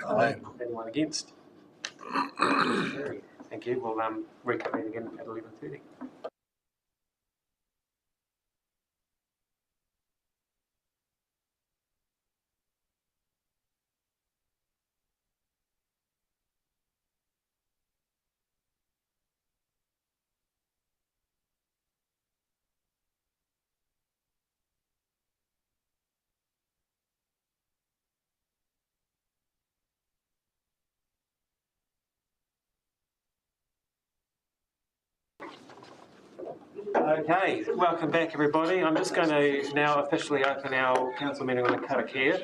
Aye. Anyone against? Thank you. We'll reconvene again at 11:30. Okay, welcome back everybody. I'm just going to now officially open our council meeting on the karakia.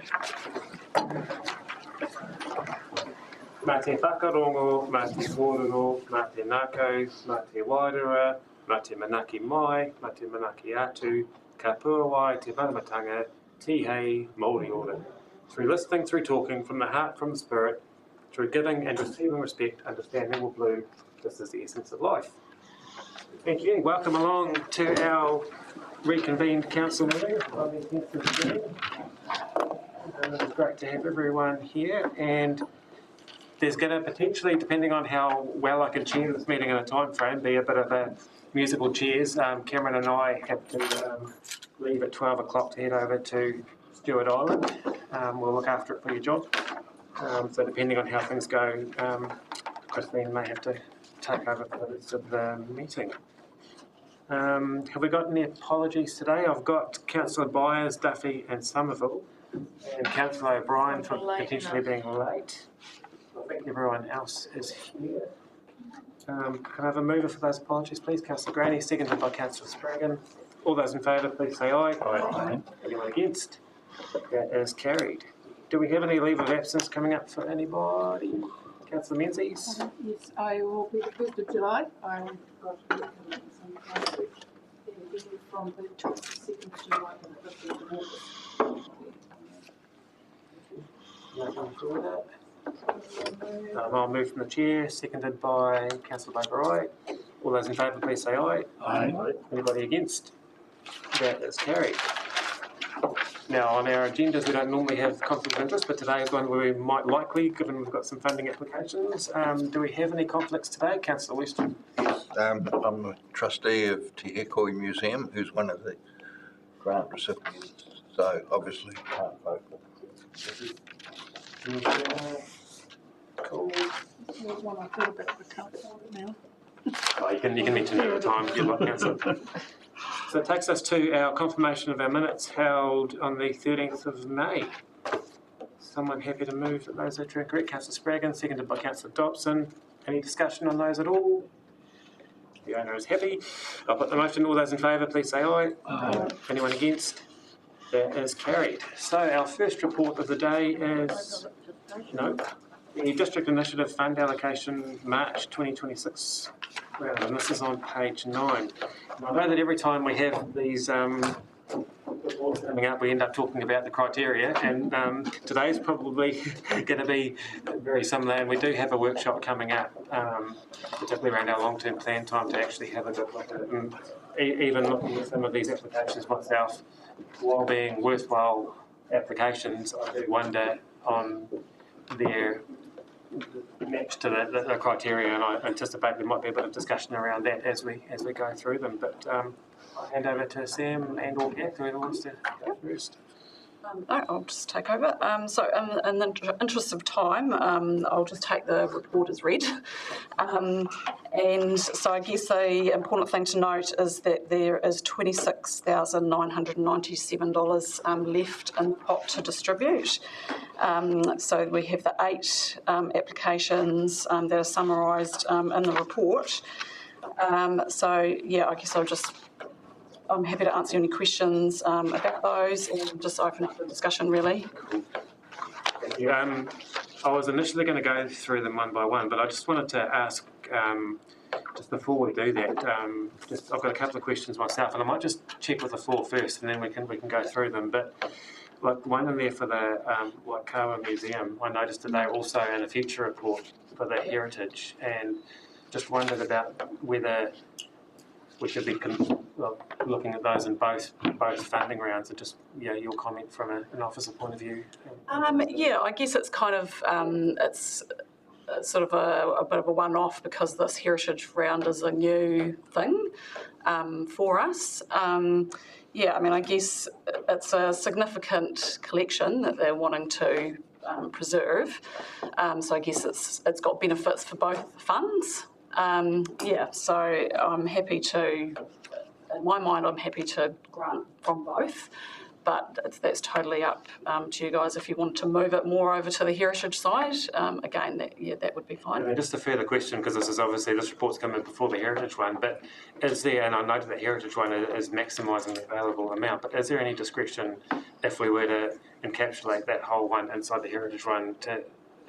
Mā te whakarongo, mā te kōrero, mā te nākau, mā te wairua, mā te manaki mai, mā te manaki atu, ka puawai te maramatanga, tihei, Māori order. Through listening, through talking, from the heart, from the spirit, through giving and receiving respect, understanding will bloom. This is the essence of life. Thank you. Welcome along to our reconvened council meeting. It's great to have everyone here, and there's going to potentially, depending on how well I can chair this meeting in a time frame, be a bit of a musical chairs. Cameron and I have to leave at 12 o'clock to head over to Stewart Island. We'll look after it for you, John. So depending on how things go, Christine may have to take over for the rest of the meeting. Have we got any apologies today? I've got Councillor Byers, Duffy and Somerville, and Councillor O'Brien for potentially being late. I think everyone else is here. Can I have a mover for those apologies, please? Councillor Graney, seconded by Councillor Spraggan. All those in favour, please say aye. Aye. Anyone against? That is carried. Do we have any leave of absence coming up for anybody? Councillor Menzies? Yes, I will be the 1st of July. I've got some from the 22nd of July to the 5th of August. I'll move from the chair, seconded by Councillor Boberai. All those in favour, please say aye. Aye. Anybody against? That is carried. Now, on our agendas, we don't normally have conflict of interest, but today is one where we might likely, given we've got some funding applications. Do we have any conflicts today? Councillor Weston? I'm a trustee of Te Hekoi Museum, who's one of the grant recipients, so obviously can't vote. Cool. There's one I thought about the council now. Oh, you can mention it at a time if you'd like, Councillor. So it takes us to our confirmation of our minutes held on the 13th of May. Someone happy to move that those are true and correct? Councillor Spraggan, seconded by Councillor Dobson. Any discussion on those at all? The owner is happy. I'll put the motion. All those in favour, please say aye. Aye. Anyone against? That is carried. So our first report of the day is the District Initiative Fund Allocation March 2026. And this is on page 9. And I know that every time we have these reports coming up, we end up talking about the criteria, and today's probably going to be very similar. And we do have a workshop coming up, particularly around our long-term plan time, to actually have a good look at it. And even looking at some of these applications myself, while being worthwhile applications, I do wonder on their match to the criteria, and I anticipate there might be a bit of discussion around that as we go through them. But I'll hand over to Sam and or Gath, whoever wants to go first. I'll just take over. So in the interest of time, I'll just take the report as read. And so I guess the important thing to note is that there is $26,997 left in the pot to distribute. So we have the 8 applications that are summarised in the report. So yeah, I guess I'm happy to answer any questions about those and just open up the discussion, really. Cool. Thank you. I was initially going to go through them one by one, but I just wanted to ask, just before we do that, I've got a couple of questions myself, and I might just check with the floor first, and then we can go through them. But like one in there for the Waikawa Museum, I noticed that they're also in a future report for the heritage, and just wondered about whether we should be looking at those in both funding rounds. And just your comment from an officer point of view. Yeah, I guess it's kind of it's sort of a bit of a one-off because this heritage round is a new thing for us. Yeah, I mean, I guess it's a significant collection that they're wanting to preserve. So I guess it's got benefits for both funds. Yeah, so I'm happy to, in my mind, I'm happy to grant from both. But that's totally up to you guys. If you want to move it more over to the heritage side, again, that would be fine. And just a further question, because this report's coming before the heritage one, but is there, and I noted that heritage one is maximising the available amount, but is there any discretion if we were to encapsulate that whole one inside the heritage one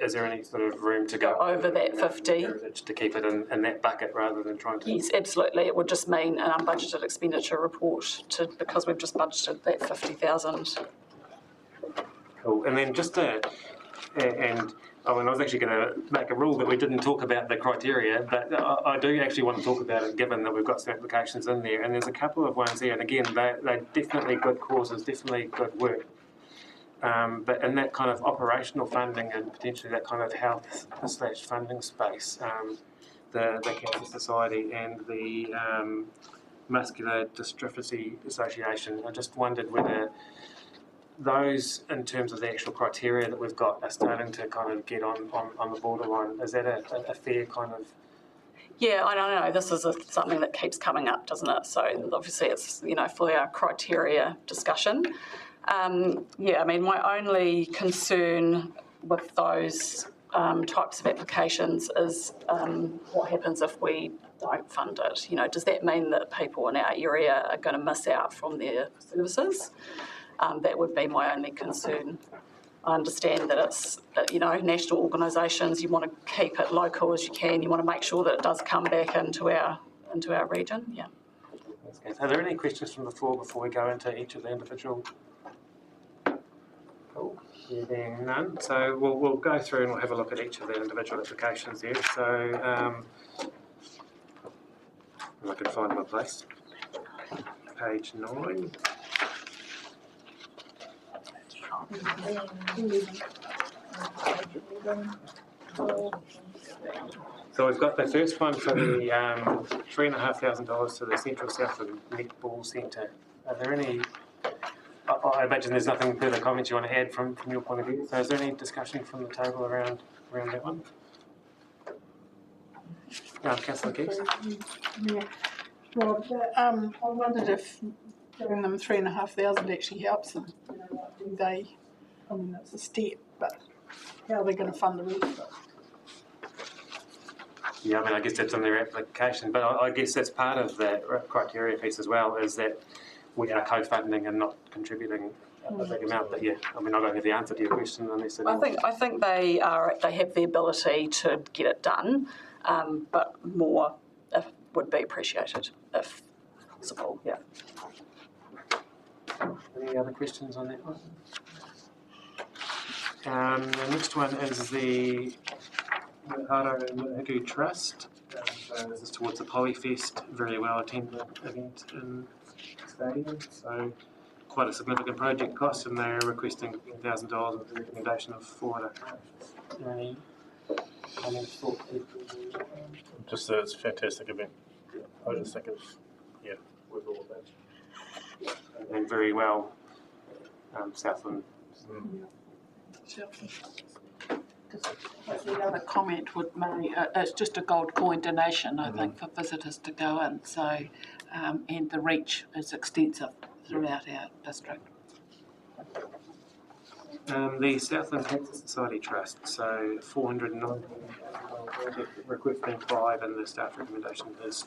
is there any sort of room to go over that 50 to keep it in that bucket rather than trying to? Yes, absolutely. It would just mean an unbudgeted expenditure report because we've just budgeted that 50,000. Cool. And then just I was actually going to make a rule that we didn't talk about the criteria, but I do actually want to talk about it given that we've got some applications in there, and there's a couple of ones there, and again, they're definitely good causes, definitely good work. But in that kind of operational funding and potentially that kind of health / funding space, the Cancer Society and the Muscular Dystrophy Association, I just wondered whether those, in terms of the actual criteria that we've got, are starting to kind of get on the borderline. Is that a fair kind of... Yeah, I don't know. This is something that keeps coming up, doesn't it? So obviously it's, for our criteria discussion. Yeah, I mean, my only concern with those types of applications is what happens if we don't fund it. Does that mean that people in our area are going to miss out from their services? That would be my only concern. I understand that it's, national organisations, you want to keep it local as you can. You want to make sure that it does come back into our region, yeah. Are there any questions from the floor before we go into each of the individual? Cool. There being none, so we'll go through and we'll have a look at each of the individual applications there. So, if I can find my place. Page 9. So we've got the first one for the $3,500 to the Central Southland Netball Centre. Are there any? I imagine there's nothing further comments you want to add from your point of view. So is there any discussion from the table around that one? Councillor Keys? Yeah. Rob, I wondered if giving them 3,500 actually helps them. Do they? I mean, that's a step, but how are they going to fund the rest of it? Yeah, I mean, I guess that's on their application, but I guess that's part of the criteria piece as well, is that we are co-funding and not contributing a big amount. But yeah, I mean, I don't have the answer to your question unless I think they have the ability to get it done, but more would be appreciated if possible. Yeah. Any other questions on that one? The next one is the Haro Hiku Trust. So this is towards the Polyfest, very well attended event in the stadium. So quite a significant project cost, and they're requesting $10,000 with a recommendation of 400. Any comments, thoughts? Just that it's a fantastic event. I just think it's, worth all of that. And very well, Southland. The other comment would be, it's just a gold coin donation, I think, for visitors to go in. So, and the reach is extensive throughout our district. The Southland Cancer Society Trust, so 419 requesting 5, and the staff recommendation is.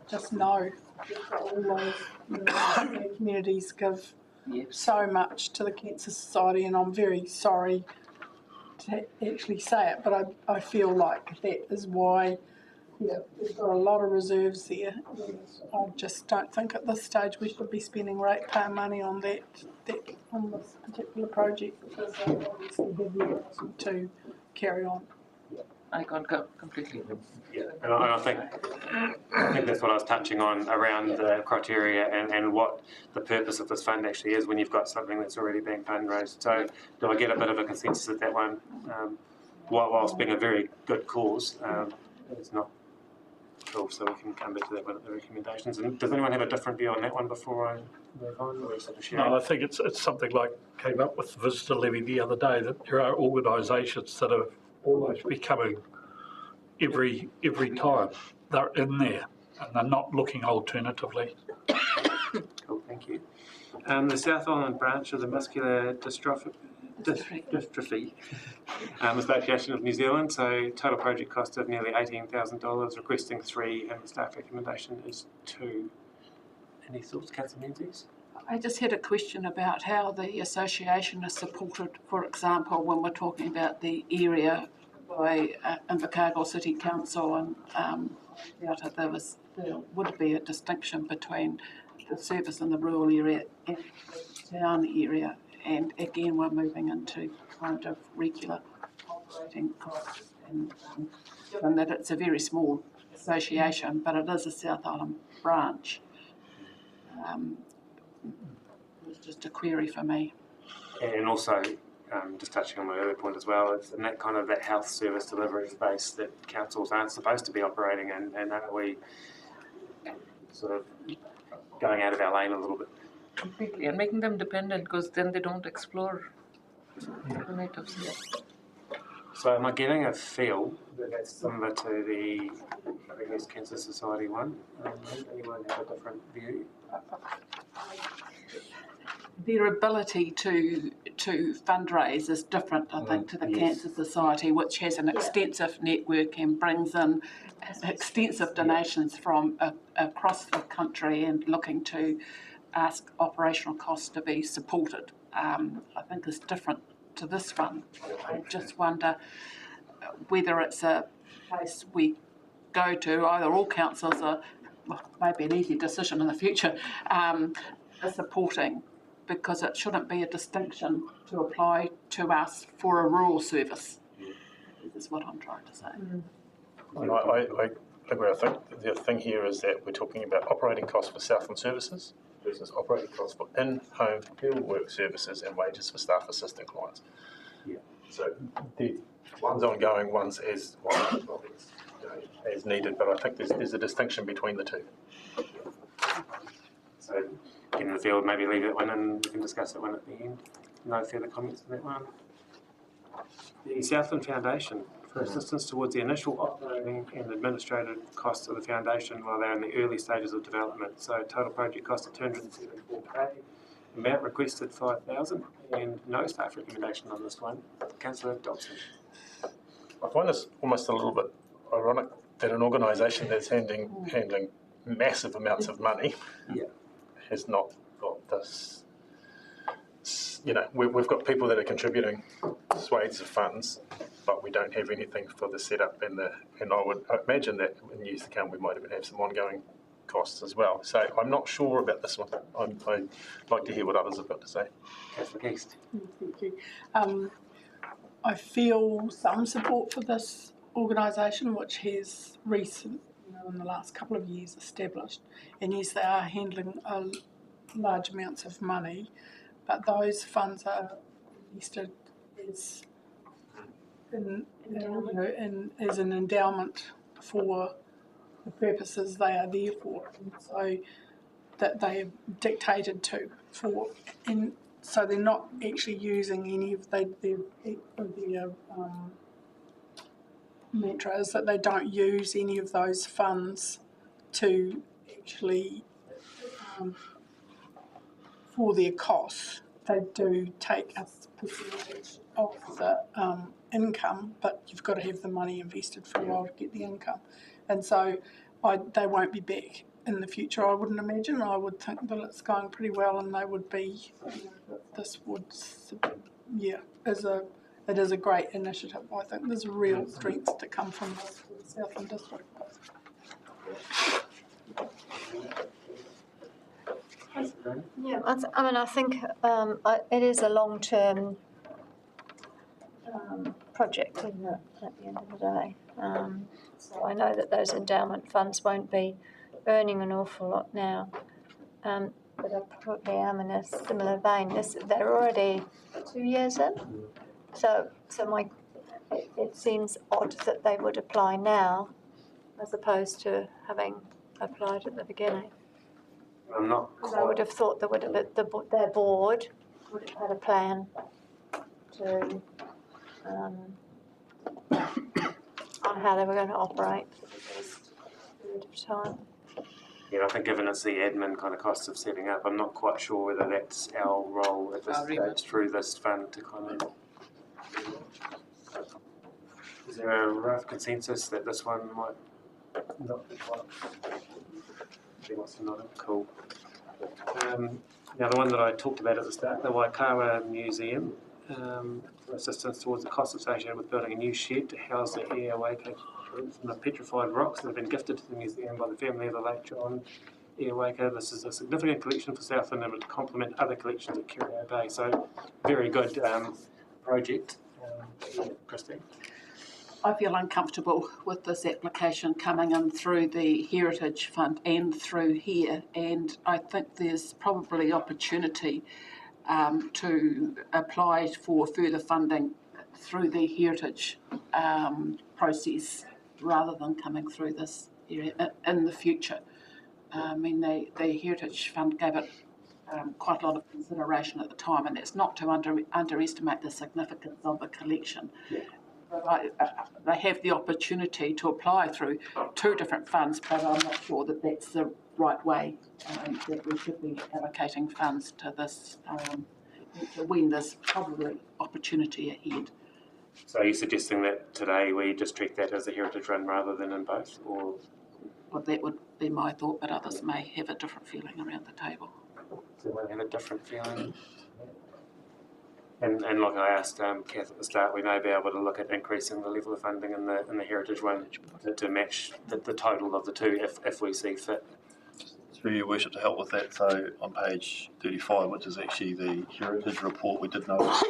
Just know that all those communities give so much to the Cancer Society, and I'm very sorry to actually say it, but I feel like that is why we've got a lot of reserves there. I just don't think at this stage we should be spending ratepayer money on that on this particular project, because they obviously have the ability to carry on. I concur completely. Yeah, and I think that's what I was touching on around the criteria and what the purpose of this fund actually is when you've got something that's already being fundraised. So do I get a bit of a consensus at that one? Whilst being a very good cause, it's not cool, so we can come back to that one at the recommendations. And does anyone have a different view on that one before I move on? Or sort of share? No, I think it's something like came up with the visitor levy the other day, that there are organisations that are almost becoming every time they're in there and they're not looking alternatively. Cool, thank you. The South Island branch of the Muscular Dystrophy Association of New Zealand, so total project cost of nearly $18,000, requesting 3 and the staff recommendation is 2. Any thoughts, Councillor Menzies? I just had a question about how the association is supported. For example, when we're talking about the area by Invercargill City Council, and there would be a distinction between the service in the rural area and the town area, and again we're moving into kind of regular operating costs, and given that it's a very small association, but it is a South Island branch. It's just a query for me. And also, just touching on my earlier point as well, it's in that kind of that health service delivery space that councils aren't supposed to be operating in, and are we sort of going out of our lane a little bit? Completely, and making them dependent, because then they don't explore alternatives. So am I getting a feel that that's similar to the Breast Cancer Society one? Anyone have a different view? Their ability to fundraise is different, I think, to the Cancer Society, which has an extensive network and brings in extensive donations from across the country and looking to ask operational costs to be supported. I think is different to this one. I just wonder whether it's a place we go to, either all councils are, well, maybe an easy decision in the future, are supporting, because it shouldn't be a distinction to apply to us for a rural service, is what I'm trying to say. And I agree. I think the thing here is that we're talking about operating costs for Southland services versus operating costs for in-home fieldwork services and wages for staff assistant clients. Yeah. So the one's ongoing, one's as needed, but I think there's a distinction between the two. So getting the field, maybe leave that one and we can discuss that one at the end. No further comments on that one. The Southland Foundation for assistance towards the initial operating and administrative costs of the foundation while they're in the early stages of development. So total project cost of $274,000, amount requested $5,000, and no staff recommendation on this one. Councillor Dobson. I find this almost a little bit ironic that an organisation that's handling massive amounts of money has not got this. You know, we've got people that are contributing swathes of funds, but we don't have anything for the setup and I would imagine that in years to come we might even have some ongoing costs as well. So I'm not sure about this one. I'd like to hear what others have got to say. Councillor Geist. Thank you. I feel some support for this organisation, which has recent, in the last couple of years, established. And yes, they are handling large amounts of money, but those funds are invested as as an endowment for the purposes they are there for, and so that they are dictated to for, and so they're not actually using any of their mantra is that they don't use any of those funds to actually for their costs. They do take a percentage of the income, but you've got to have the money invested for a while to get the income. And so they won't be back in the future, I wouldn't imagine. I would think that it's going pretty well and they would be, this would, it is a great initiative. I think there's real strength to come from this Southland District. Yeah, I think it is a long-term project, isn't it, at the end of the day? So I know that those endowment funds won't be earning an awful lot now. But I probably am in a similar vein. They're already 2 years in. So it seems odd that they would apply now as opposed to having applied at the beginning. I'm not Because I would have thought there would have been, their board would have had a plan to on how they were going to operate for the first period of time. Yeah, I think given it's the admin kind of costs of setting up, I'm not quite sure whether that's our role at this stage through this fund to kind of. Is there a rough consensus that this one might not be quite? She wants to nod. Cool. Now the one that I talked about at the start, the Waikawa Museum, for assistance towards the costs associated with building a new shed to house the air Waikato from the petrified rocks that have been gifted to the museum by the family of the late John Waikato. This is a significant collection for Southland and to complement other collections at Curio Bay. So very good project. Christine? I feel uncomfortable with this application coming in through the Heritage Fund and through here, and I think there's probably opportunity to apply for further funding through the Heritage process rather than coming through this area in the future. I mean, the Heritage Fund gave it quite a lot of consideration at the time, and it's not to underestimate the significance of the collection. Yeah. They have the opportunity to apply through 2 different funds, but I'm not sure that that's the right way, that we should be allocating funds to this when there's probably opportunity ahead. So are you suggesting that today we just treat that as a heritage run rather than in both? Or? Well, that would be my thought, but others may have a different feeling around the table. Does anyone have a different feeling? And like I asked Kath at the start, we may be able to look at increasing the level of funding in the heritage one to match the total of the 2 if we see fit. Through your worship to help with that, so on page 35, which is actually the heritage report, we did notice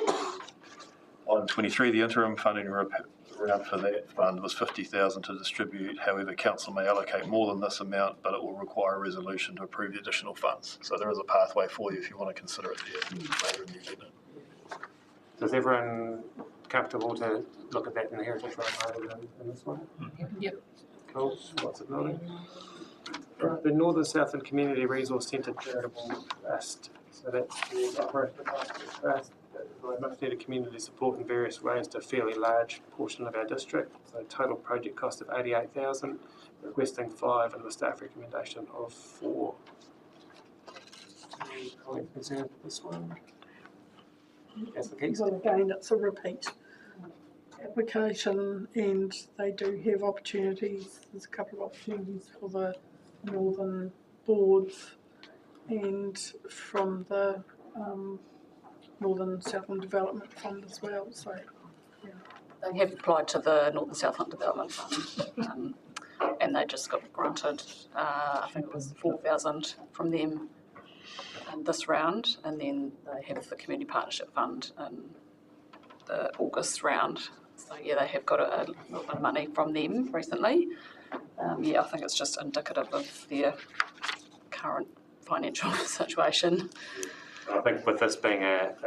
item 23, the interim funding round for that fund was 50,000 to distribute. However, council may allocate more than this amount, but it will require a resolution to approve the additional funds. So there is a pathway for you if you want to consider it there later in the agenda. Is everyone comfortable to look at that in the heritage run rather than in this one? Yep. Cool. Lots of nodding. Right, the Northern Southland Community Resource Centre Charitable Trust. So that's the operational part of the trust that provide much needed community support in various ways to a fairly large portion of our district. So total project cost of 88,000, requesting 5 and the staff recommendation of 4. Any comments, concerns with this one? That's the case. Well, again, it's a repeat application and they do have opportunities. There's a couple of opportunities for the northern boards and from the Northern Southland Development Fund as well. So, yeah. They have applied to the Northern Southland Development Fund and they just got granted, I think it was 4,000 from them in this round, and then they have the Community Partnership Fund in the August round. So yeah, they have got a little bit of money from them recently. I think it's just indicative of their current financial situation. I think with this being they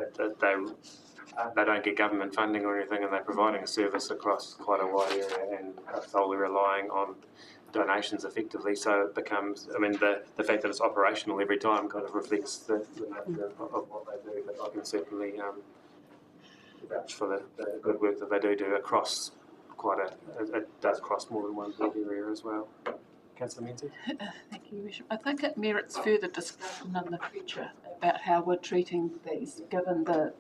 don't get government funding or anything, and they're providing a service across quite a wide area and are solely relying on donations effectively. So it becomes, I mean, the fact that it's operational every time kind of reflects the nature of what they do. But I can certainly vouch for the good work that they do across it does cross more than one board area as well. Councillor Menzies? Thank you, Bishop. I think it merits further discussion in the future about how we're treating these, given the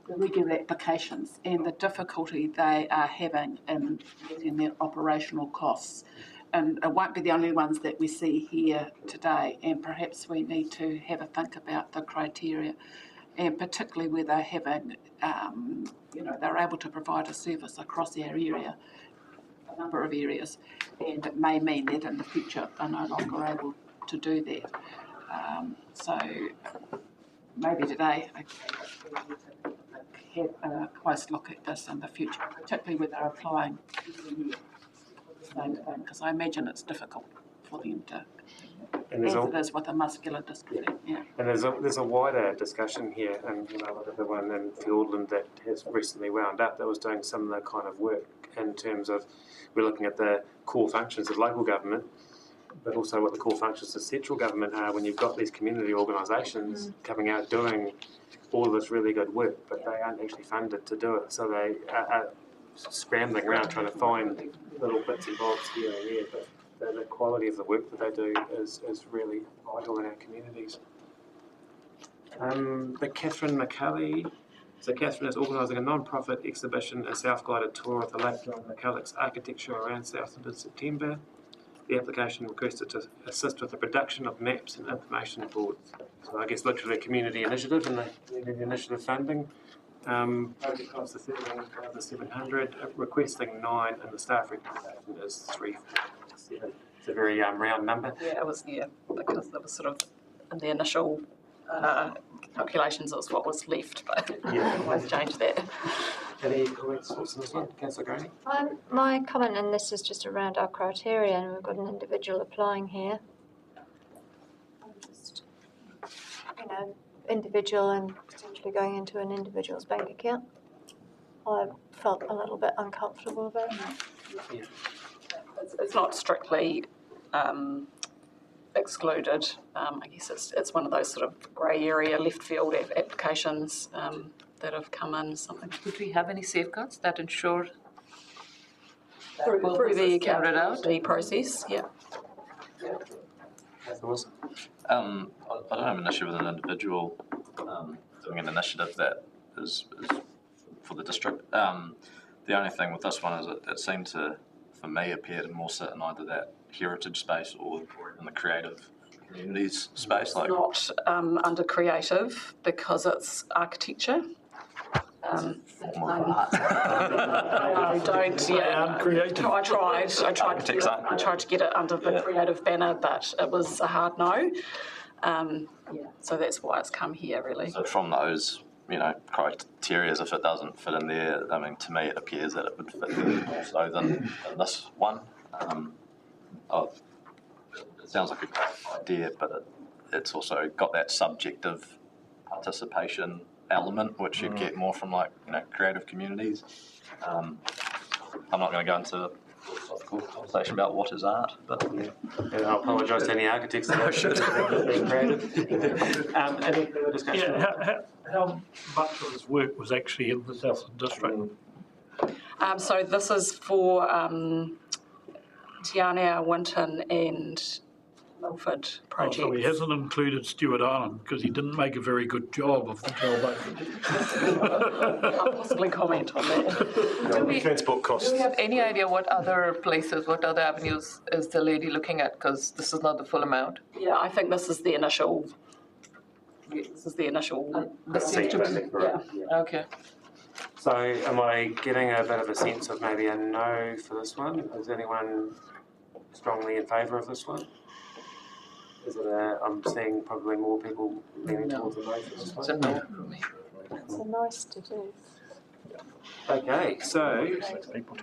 regular applications and the difficulty they are having in meeting their operational costs. And it won't be the only ones that we see here today, and perhaps we need to have a think about the criteria, and particularly where they're having, they're able to provide a service across our area, a number of areas, and it may mean that in the future they're no longer able to do that. So maybe today, have a close look at this in the future, particularly when they're applying because I imagine it's difficult for them to, And as it is with a muscular dystrophy. Yeah. And there's a wider discussion here, and the one in Fiordland that has recently wound up that was doing similar kind of work in terms of we're looking at the core functions of local government, but also what the core functions of central government are when you've got these community organisations coming out doing all of this really good work, but they aren't actually funded to do it, so they are scrambling around trying to find little bits and bobs here and there, but the quality of the work that they do is really vital in our communities. The Catherine McCulley. So Catherine is organising a non-profit exhibition, a self-guided tour of the Lake John McCulloch's architecture around Southland in September. The application requested to assist with the production of maps and information boards. So I guess literally a community initiative and the community initiative funding. Project cost of 13,700, requesting 9, and the staff recommendation is 347. It's a very round number. Yeah, it was, because it was sort of in the initial calculations, it was what was left, but we've changed that. Any comments on this one, Councillor Graney? My comment, and this is just around our criteria, and we've got an individual applying here. Just, individual and potentially going into an individual's bank account. I felt a little bit uncomfortable about it. It's not strictly excluded. I guess it's one of those sort of grey area left field applications that have come in. Something. Would we have any safeguards that ensure Through the carried out? accountability process, yeah. I don't have an issue with an individual doing an initiative that is for the district. The only thing with this one is it seemed to, for me, appear to more sit in either that heritage space or in the creative communities space. Like Not under creative because it's architecture. form of art. I don't. Yeah, creative. I tried to get it under the creative banner, but it was a hard no. So that's why it's come here, really. So from those, criteria, if it doesn't fit in there, I mean, to me, it appears that it would fit more so than this one. It sounds like a great idea, but it's also got that subjective participation element, which you get more from creative communities. I'm not going to go into a philosophical conversation about what is art, but And I apologise to any architects that are being creative. Any further discussion? Yeah, how much of his work was actually in the Southland District? So this is for Tianea, Winton and Milford projects. So he hasn't included Stewart Island because he didn't make a very good job of the 12 acres. I'll possibly comment on that. Transport costs. Do we have any idea what other places, what other avenues is the lady looking at? Because this is not the full amount. Yeah, I think this is the initial. This seems to be, Yeah. okay. So am I getting a bit of a sense of maybe a no for this one? Is anyone strongly in favour of this one? Is it I'm seeing probably more people leaning towards a no for this It's a one. no for me. It's a nice to do. Okay, so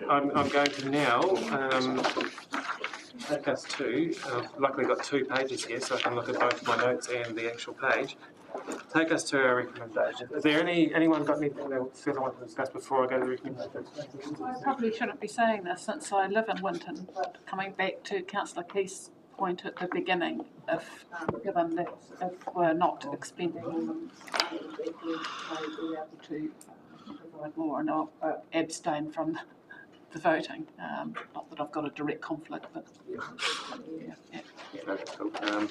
I'm going to now take us to, I've luckily got 2 pages here so I can look at both my notes and the actual page. Take us to our recommendations. Is there anyone got anything they further want to discuss before I go to the recommendations? I probably shouldn't be saying this since I live in Winton, but coming back to Councillor Keith's point at the beginning, if given that if we're not expending we'd be able to provide more, and I'll abstain from the voting. Not that I've got a direct conflict, but yeah. That's cool. And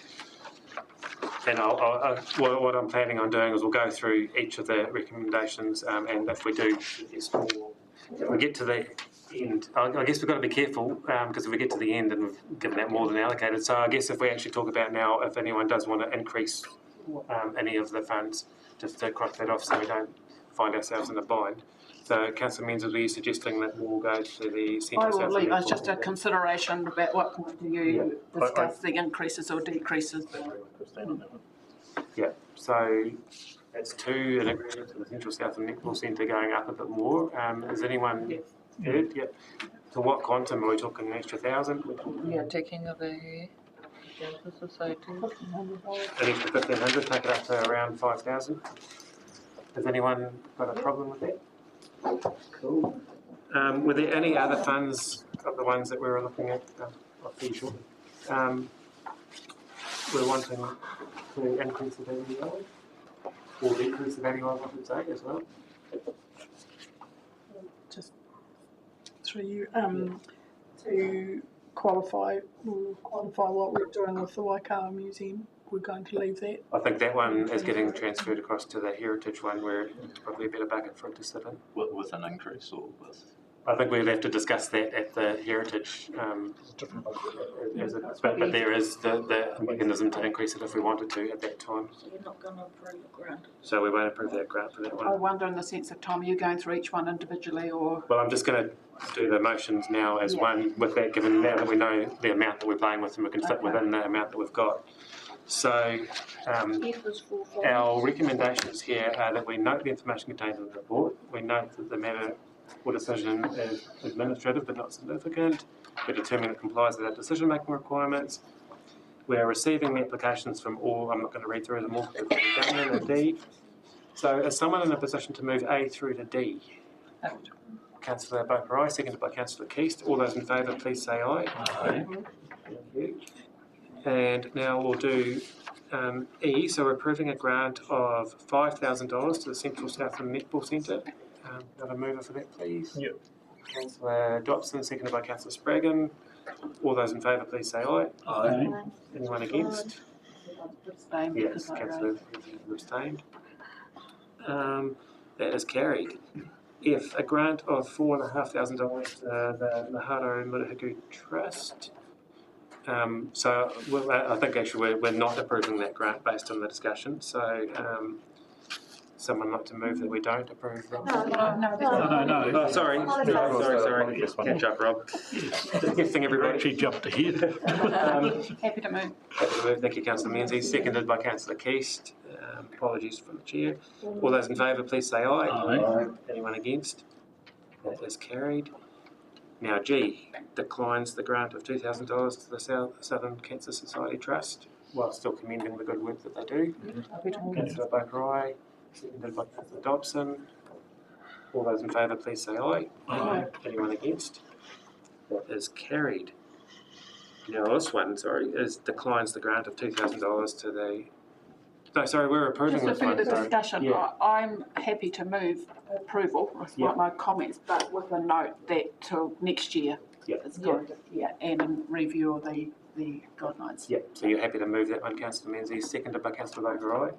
what I'm planning on doing is we'll go through each of the recommendations, and if we do, if we get to the end, I guess we've got to be careful because if we get to the end and we've given that more than allocated, so I guess if we actually talk about now, if anyone does want to increase any of the funds, just to cross that off so we don't find ourselves in a bind. So, Councillor Menzies, were you suggesting that we'll go to the I central? will leave as just a consideration about what point do you discuss the increases or decreases. Yeah, so That's 2 in agreement to the Central Southland Netball Centre going up a bit more. Is anyone heard? Yep. To what quantum are we talking? An extra 1,000? We are taking away Cancer Society. An extra 1,500, take it up to around 5,000. Has anyone got a problem with that? Cool. Were there any other funds of the ones that we were looking at? I'll see you shortly. We're wanting to increase the value of, or decrease the value of, I should say, as well. Just through you, to qualify what we're doing with the Waikawa Museum. We're going to leave that. I think that one is getting transferred across to the heritage one where it's probably a better bucket for it to sit in. With an increase or with? I think we'd have to discuss that at the heritage, but there is the mechanism to increase it if we wanted to at that time. So you're not going to approve the grant? So we won't approve that grant for that one. I wonder in the sense of time, are you going through each one individually or? Well, I'm just going to do the motions now as one with that, given now that we know the amount that we're playing with and we can fit within the amount that we've got. So our recommendations here are that we note the information contained in the report. We note that the matter or decision is administrative but not significant. We determine it complies with our decision-making requirements. We are receiving the applications from all, I'm not going to read through them all, because we've done them, D. So is someone in a position to move A through to D? Councillor Boparai, seconded by Councillor Keast. All those in favour, please say aye. Aye. Thank you. And now we'll do E. So we're approving a grant of $5,000 to the Central Southland Netball Centre. Another mover for that, please. Yep. Councillor Dobson, seconded by Councillor Spraggan. All those in favour, please say aye. Aye. Anyone against? Abstain Yes, because I Councillor abstained. That is carried. If a grant of $4,500 to the Maharo Murihiku Trust. So I think actually we're not approving that grant based on the discussion. So someone like to move that we don't approve that? No. Oh, sorry. Sorry. Catch up, Rob. Just guessing everybody. Actually jumped ahead. Happy to move. Happy to move. Thank you, Councillor Menzies. Seconded by Councillor Keast. Apologies from the chair. All those in favour, please say aye. Aye. Anyone against? That is carried. Now G, declines the grant of $2,000 to the Southern Cancer Society Trust, while still commending the good work that they do. Councillor Boparai, seconded by Councillor Dobson. All those in favour, please say aye. Aye. Anyone against? That is carried. Now this one, is declines the grant of $2,000 to the. No, sorry, we're approving Just this for one. further discussion, Yeah. I'm happy to move approval, with my comments, but with a note that till next year Yeah. it's going to, and in review of the guidelines. Yep, so you're happy to move that one, Councillor Menzies, seconded by Councillor Boparai.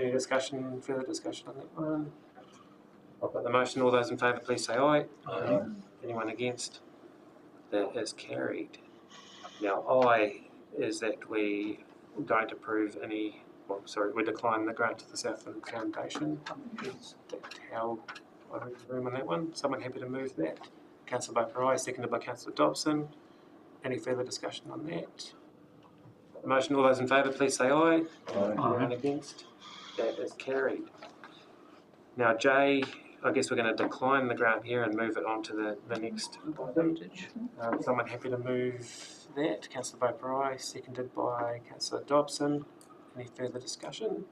Any discussion, further discussion on that one? I'll put the motion. All those in favour, please say aye. Aye. Anyone against? That is carried. Now I is that we don't approve any, we decline the grant to the Southland Foundation. Is that how I read the room on that one? Someone happy to move that? Councillor Boparai, seconded by Councillor Dobson. Any further discussion on that? The motion, all those in favour, please say aye. Anyone against? That is carried. Now J, I guess we're going to decline the grant here and move it on to the next item. Someone happy to move that? Councillor Boparai, seconded by Councillor Dobson. Any further discussion?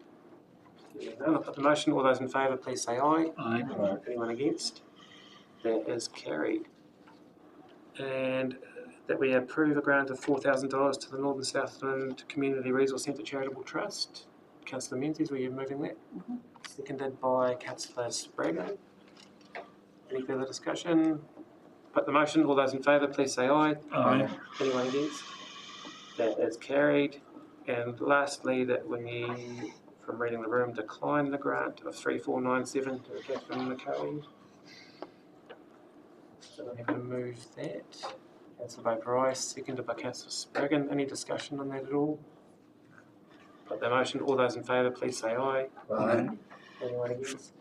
None. I'll put the motion. All those in favour, please say aye. Aye. Anyone against? That is carried. And that we approve a grant of $4,000 to the Northern Southland Community Resource Centre Charitable Trust. Councillor Menzies, were you moving that? Seconded by Councillor Spraggan. Any further discussion? Put the motion. All those in favour, please say aye. Aye. Anyone against? That is carried. And lastly, that we, from reading the room, decline the grant of 3497 to Catherine McCully. So I'm going to move that. Councillor Boparai, seconded by Councillor Spraggan. Any discussion on that at all? Put the motion. All those in favour, please say aye. Aye. Anyone against?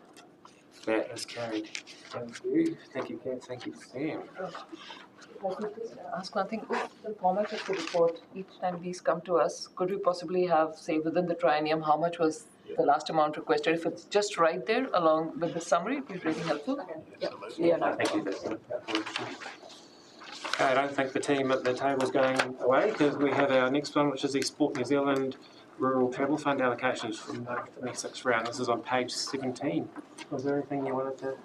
That is carried. Thank you. Thank you, Kev. Thank you, Sam. If I could just ask one thing, the format of the report, each time these come to us, could we possibly have, say, within the triennium, how much was the last amount requested, if it's just right there along with the summary, it'd be really helpful. Yeah, no, Thank you. Okay, I don't think the team at the table is going away because we have our next one, which is the Sport New Zealand Rural Travel Fund allocations from the 26th round. This is on page 17. Was there anything you wanted to?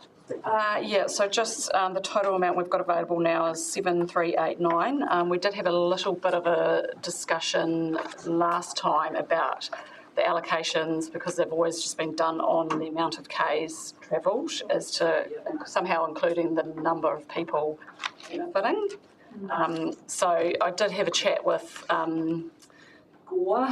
yeah, so just the total amount we've got available now is 7,389. We did have a little bit of a discussion last time about the allocations because they've always just been done on the amount of Ks travelled as to somehow including the number of people benefiting. So I did have a chat with Gore.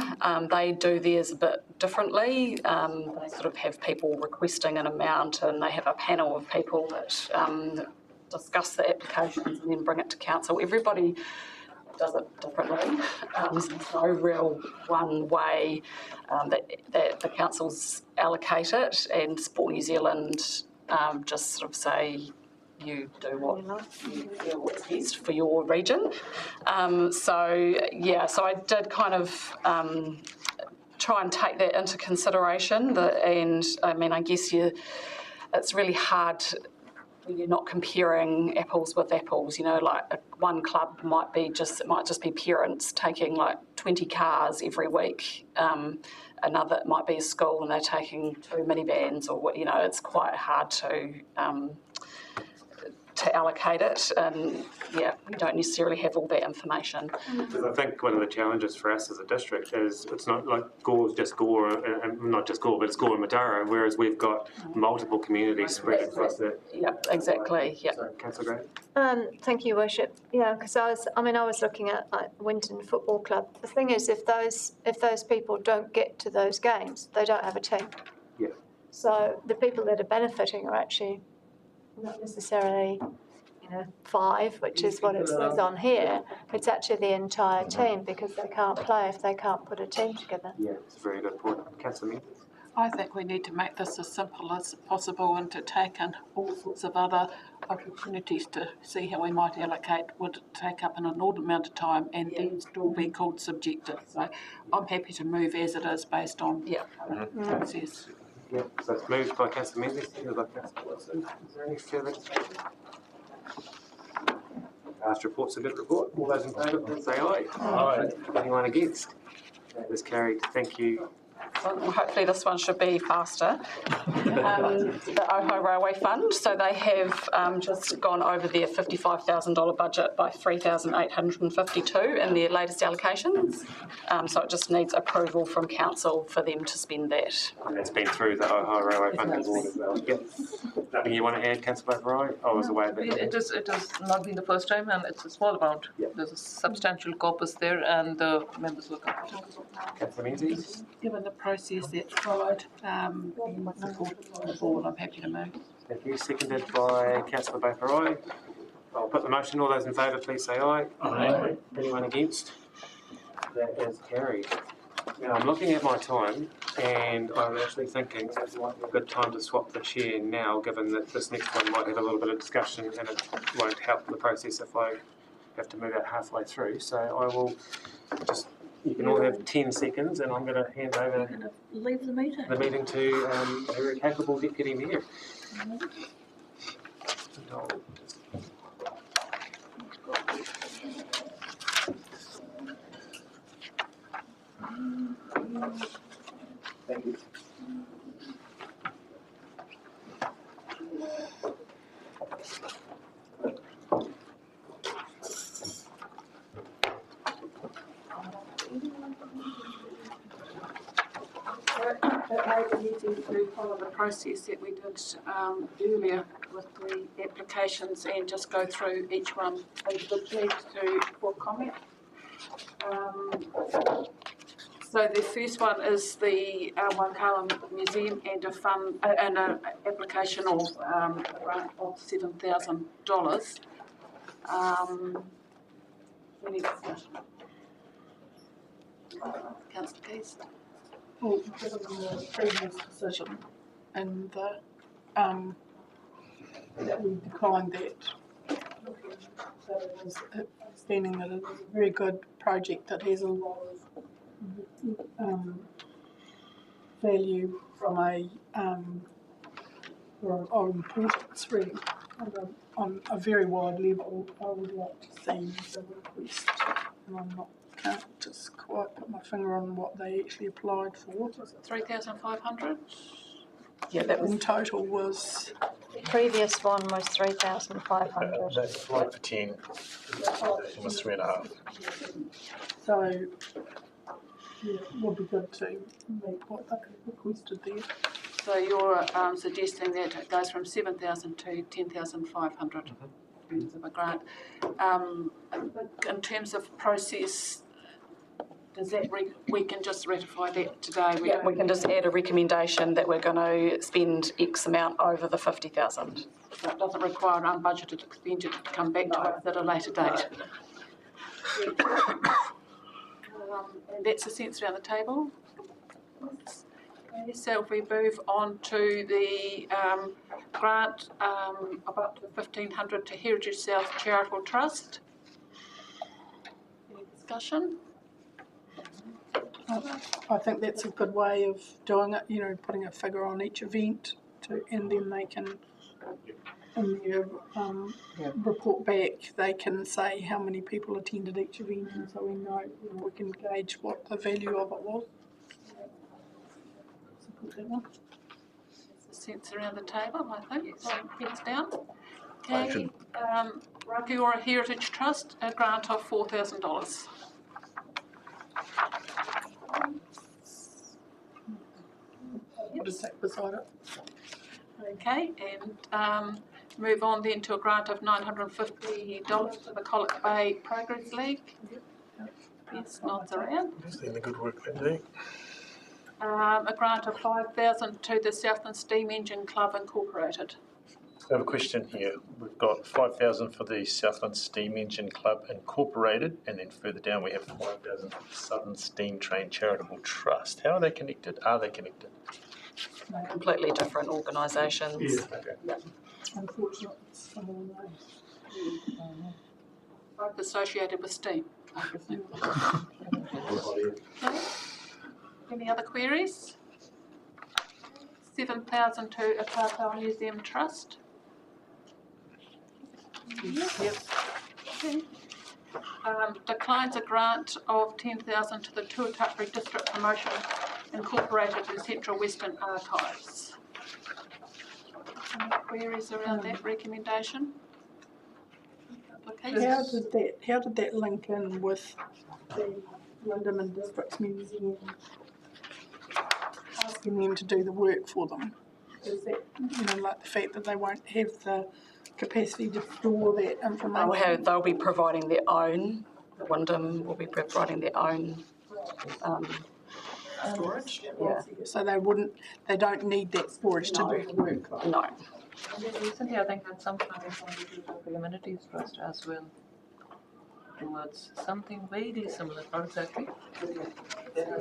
They do theirs a bit differently. They sort of have people requesting an amount and they have a panel of people that discuss the applications and then bring it to council. Everybody does it differently. There's no real one way that the councils allocate it, and Sport New Zealand just sort of say you do what you feel is best for your region. So I did kind of try and take that into consideration. And I mean, I guess it's really hard when you're not comparing apples with apples. You know, like one club might just be parents taking like 20 cars every week. Another might be a school and they're taking 2 minivans, or what. You know, it's quite hard to allocate it, and yeah, we don't necessarily have all that information. Because I think one of the challenges for us as a district is it's not like Gore's just Gore, and not just Gore, but it's Gore and Matara, whereas we've got multiple communities spread across the. Yeah, exactly. Yeah. So, Councillor Gray. Thank you, Worship. Yeah, because I was looking at Winton Football Club. The thing is, if those people don't get to those games, they don't have a team. Yeah. So the people that are benefiting are actually not necessarily, 5, which is what it says on here. It's actually the entire team because they can't play if they can't put a team together. Yeah, it's a very good point. Councillor Mead. I think we need to make this as simple as possible and to take in all sorts of other opportunities to see how we might allocate would take up an inordinate amount of time and then still be called subjective. So I'm happy to move as it is based on process. Yeah, so it's moved by Councillor Menzies, seconded by Councillor Wilson. Is there any further discussion? Past report's a good report. All those in favour, please say aye. Aye. Anyone against? That is carried. Thank you. Well, hopefully this one should be faster. The Oho Railway Fund, so they have just gone over their $55,000 budget by $3,852 in their latest allocations. So it just needs approval from council for them to spend that. And that's been through the Oho Railway Fund as well. Yep. Nothing you want to add, Councillor Baverai? Oh, was away a bit. It has not been the first time, and it's a small amount. Yeah. There's a substantial corpus there, and the members were comfortable. Councillor Menzies? Given the process that's followed and supported by the board, I'm happy to move. Thank you. Seconded by Councillor Baverai. I'll put the motion. All those in favour, please say aye. Aye. Anyone against? That is carried. Now, I'm looking at my time, and I'm actually thinking it might be a good time to swap the chair now, given that this next one might have a little bit of discussion, and it won't help the process if I have to move out halfway through. So I will just, you can all have 10 seconds, and I'm going to hand over Leave the meeting. to a very capable Deputy Mayor. Thank you. It may be easy to follow the process that we did earlier with the applications and just go through each one individually for comment. So the first one is the Waikawa Museum and a fund and an application of a grant of $7,000. Any discussion? Councillor Keys. Well, given the previous decision and the, that we declined that. So it was understanding that it was a very good project that has a lot of value from a, or importance really. On a very wide level, I would like to see the request, and can't just quite put my finger on what they actually applied for. 3,500? Yeah, that was In total was, The previous one was 3,500. They applied for 10, it was 3.5. so, yeah, it would be good to meet what they requested there. So you're suggesting that it goes from 7,000 to 10,500 in terms of a grant. In terms of process, does that we can just ratify that today? Yeah, we can just add a recommendation that we're going to spend X amount over the 50,000. So it doesn't require an unbudgeted expenditure to come back to us at a later date. And that's the sense around the table. Okay, so if we move on to the grant of up to 1,500 to Heritage South Charitable Trust. Any discussion? I think that's a good way of doing it, you know, putting a figure on each event and then they can, in their report back, they can say how many people attended each event and so we know, we can gauge what the value of it was. Support that one. Sense around the table, I think. Heads down. Motion. Okay, Rakiora Heritage Trust, a grant of $4,000. What is that beside it? Okay, and move on then to a grant of $950 to the Colic Bay Progress League. Yes, nods around. Seeing the good work they do. A grant of $5,000 to the Southland Steam Engine Club Incorporated. I have a question here. We've got 5,000 for the Southland Steam Engine Club Incorporated, and then further down we have 5,000 for the Southern Steam Train Charitable Trust. How are they connected? Are they connected? Completely different organisations. Okay. Unfortunately, some of them are. Both associated with steam. Okay. Any other queries? 7,000 to a Tāpau Museum Trust. Yep. Okay. Declines a grant of 10,000 to the Tuatapere District Promotion Incorporated in Central Western Archives. Any queries around that recommendation? How did that link in with the Lindeman Districts Museum asking them to do the work for them? Is that, like the fact that they won't have the capacity to store that information? They'll be providing their own, Wyndham will be providing their own storage. Yeah. So they don't need that storage to do the work? No. Recently, I think had some funding from the Humanities Trust as well towards something very similar, not exactly.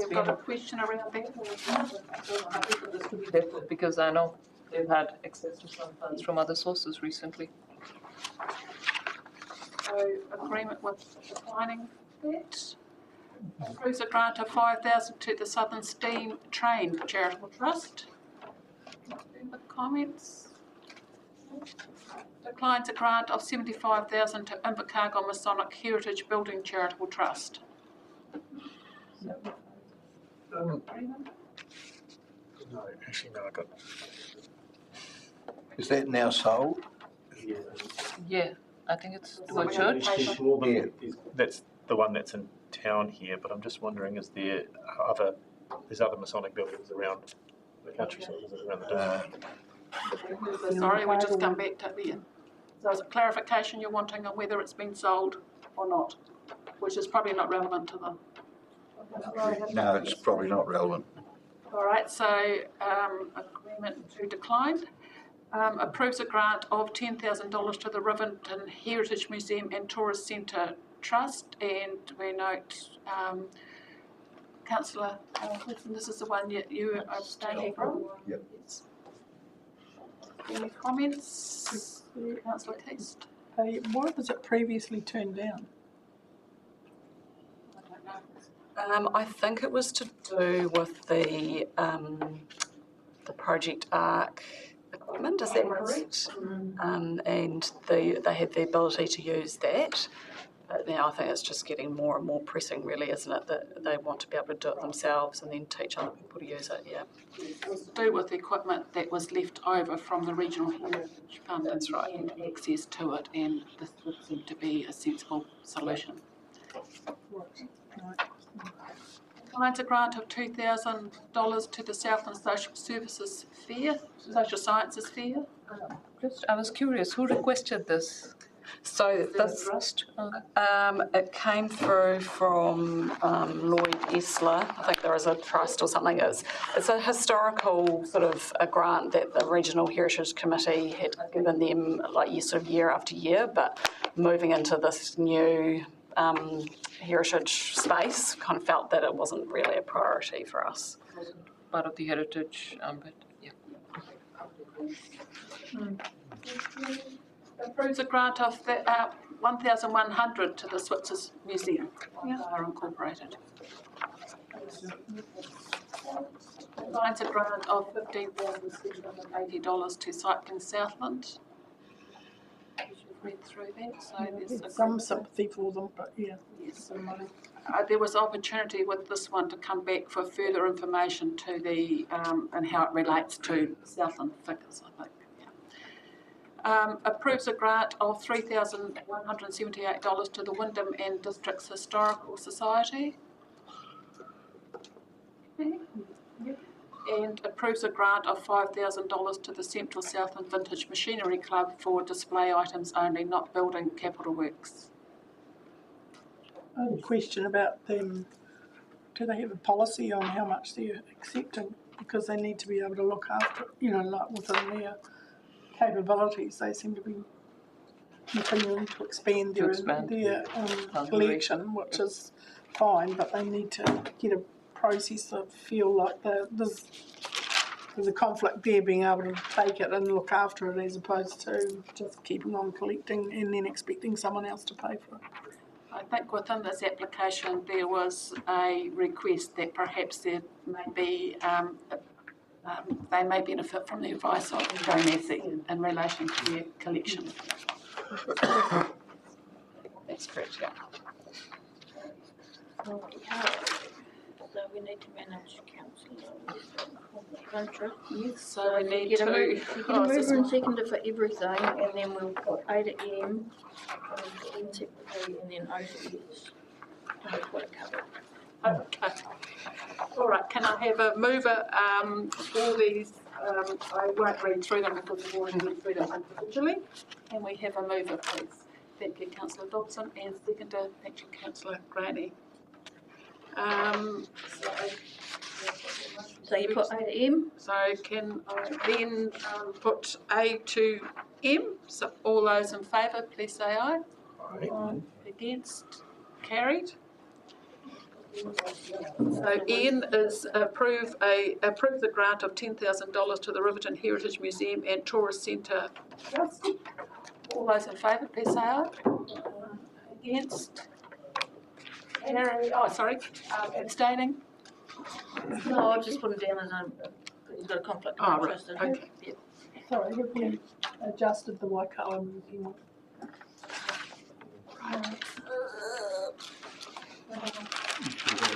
You've got a question around that? Because I know they've had access to some funds from other sources recently. So agreement with declining that. Approves a grant of 5,000 to the Southern Steam Train Charitable Trust. Further comments? Declines a grant of 75,000 to Invercargill Masonic Heritage Building Charitable Trust. No, actually no, I got. Is that now sold? Yeah, I think it's to So a we church. have Yeah. That's the one that's in town here, but I'm just wondering, there's other Masonic buildings around the countryside, around the district? Sorry, we just come back to the end. So is it clarification you're wanting on whether it's been sold or not, which is probably not relevant to the. No, it's probably not relevant. All right, so agreement to decline. Approves a grant of $10,000 to the Rivington Heritage Museum and Tourist Centre Trust, and we note, Councillor Wilson, this is the one you abstaining from? Yep. Yes. Any comments? Councillor Keast? Why was it previously turned down? I don't know. I think it was to do with the Project Arc equipment, is that correct? And they had the ability to use that. But now I think it's just getting more and more pressing, really, isn't it? That they want to be able to do it themselves and then teach other people to use it, yeah. It was to do with the equipment that was left over from the Regional Heritage Fund. That's right. And access to it, and this would seem to be a sensible solution. Finds a grant of $2,000 to the Southland Social Services Fair, Social Sciences Fair. I was curious, who requested this? So this, Trust? it came through from Lloyd Esler. I think there is a trust or something. It's a historical sort of a grant that the Regional Heritage Committee had given them like sort of year after year, but moving into this new heritage space, kind of felt that it wasn't really a priority for us. Part of the heritage, but yeah. Approves a grant of $1,100 to the Switzers Museum. Are incorporated. Finds a grant of $15,680 to Cycling Southland. You've read through that, so there's Some sympathy for them, but yeah. Yes. There was opportunity with this one to come back for further information to the and how it relates to Southland figures, I think. Approves a grant of $3,178 to the Wyndham and Districts Historical Society. And approves a grant of $5,000 to the Central Southland Vintage Machinery Club for display items only, not building capital works. I had a question about them. Do they have a policy on how much they're accepting? Because they need to be able to look after, like within their capabilities. They seem to be continuing to expand their collection, which is fine, but they need to get a process that feel like there's a conflict there, being able to take it and look after it as opposed to just keeping on collecting and then expecting someone else to pay for it. I think within this application there was a request that perhaps there may be they may benefit from the advice of Joe Massey in relation to their collection. That's correct, yeah. So we need to manage council. Yes, so we need Get a to. mover and seconder for everything, and then we'll put A to M, and separately, and then O to S. And that's what it covers. Okay. All right, can I have a mover for these? I won't read through them because we've already read through them individually. Can we have a mover, please? Thank you, Councillor Dobson, and seconder, thank you, Councillor Graney. So you put A to M? So can I then put A to M? So all those in favour, please say aye. Aye. Against? Carried. So Ian is approve the grant of $10,000 to the Riverton Heritage Museum and Tourist Centre Trust. All those in favour, please say aye. Against? Abstaining? No, I've just put it down as he's got a conflict of interest. Okay, yeah. Sorry, have we adjusted the Waikawa Museum?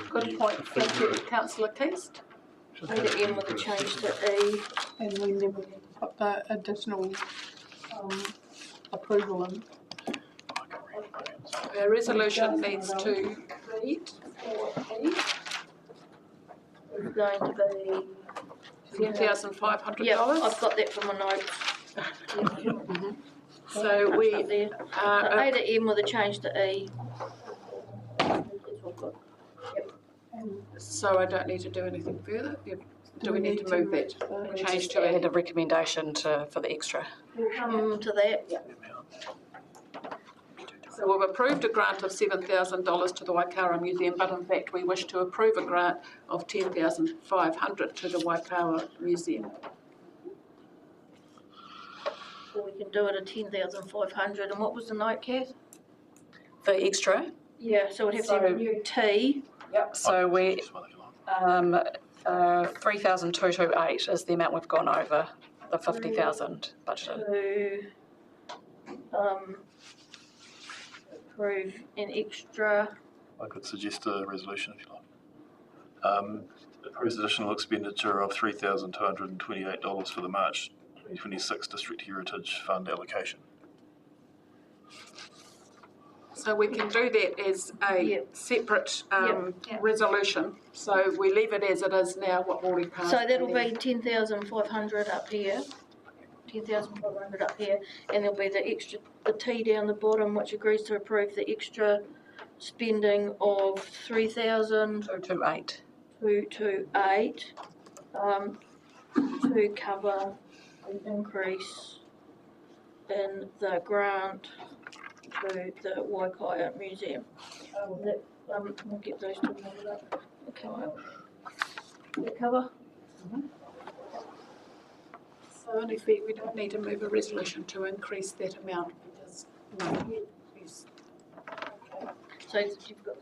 Good point, thank you, Councillor Keast. A to M with a change to E. And we never put the additional approval in. Our resolution needs to read It's going to be $10,500. yeah, I've got that from my notes. So we, A to M with a change to E. That's what I've got. so I don't need to do anything further? Do we need to move that? Change to Add E? a recommendation for the extra. We'll come to that. So we've approved a grant of $7,000 to the Waikawa Museum, but in fact we wish to approve a grant of $10,500 to the Waikawa Museum. Or we can do it at 10,500. And what was the note, Kath? For extra, Yeah, so it'd have to have a new T Yep, so we, 3,228 is the amount we've gone over, the 50,000 budgeted. To approve an extra, I could suggest a resolution if you like. Approves additional expenditure of $3,228 for the March 2026 District Heritage Fund allocation. So we can do that as a Yep. separate Yep. resolution. So we leave it as it is now, what already passed. so that'll be 10,500 up here. 10,500 up here, and there'll be the extra, the T down the bottom, which agrees to approve the extra spending of 228. 3,228, to cover an increase in the grant to the Waikaia Museum. We'll get those two numbers up. Okay, that cover? So in effect, we don't need to move a resolution to increase that amount because, yes. So you've got,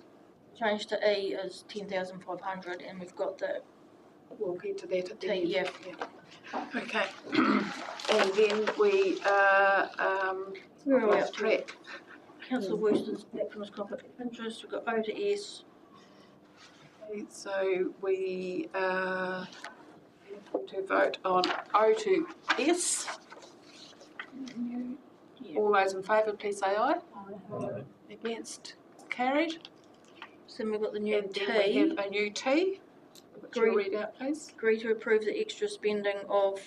change to E is 10,500, and we've got the We'll get to that at the T, end. yeah. Okay. And then we Where are we lost up to? track. Councillor Wooston's back from his conflict of interest, we've got O to S. Okay, so we have to vote on O to S. All those in favour, please say aye. Against, carried. So then we've got the new And then we T. have a new T, which you'll read out, please. Agree to approve the extra spending of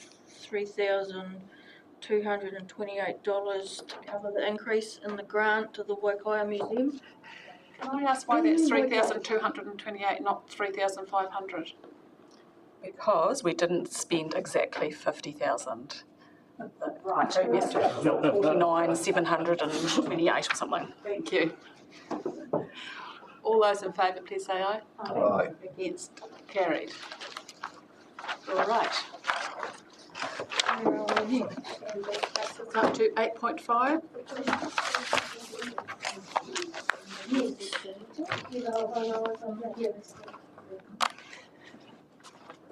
$3,228 to cover the increase in the grant to the Waikaia Museum. Can I ask why that's 3,228, not 3,500? Because we didn't spend exactly 50,000. Right. Previous 49,728 or something. Thank you. All those in favour, please say aye. Aye. Against, carried. All right. That's up to 8.5.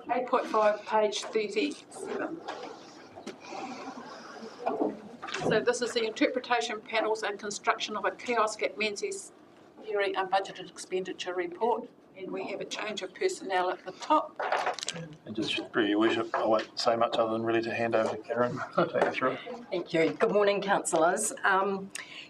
8.5, page 37. So this is the interpretation panels and construction of a kiosk at Menzies Ferry unbudgeted expenditure report. And we have a change of personnel at the top. And just through your worship, I won't say much other than really to hand over to Karen to take you through it. Thank you. Good morning, councillors.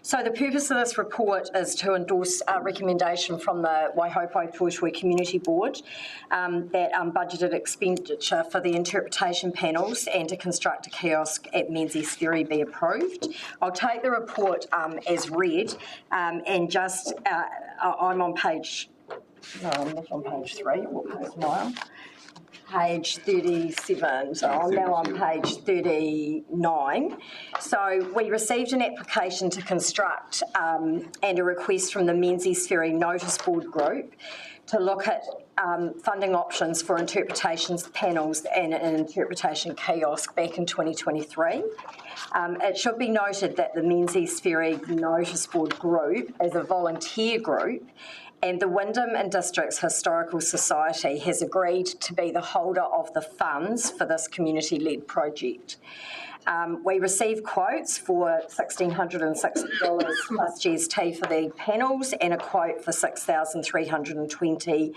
So the purpose of this report is to endorse a recommendation from the Waihopai Toitui Community Board that budgeted expenditure for the interpretation panels and to construct a kiosk at Menzies Ferry be approved. I'll take the report as read and just, I'm on page, no, I'm not on page 3, what page am I on? Page 37, so I'm now on page 39. So we received an application to construct and a request from the Menzies Ferry Notice Board Group to look at funding options for interpretations panels and an interpretation kiosk back in 2023. It should be noted that the Menzies Ferry Notice Board Group is a volunteer group, and the Wyndham and Districts Historical Society has agreed to be the holder of the funds for this community-led project. We received quotes for $1,660 plus GST for the panels and a quote for $6,320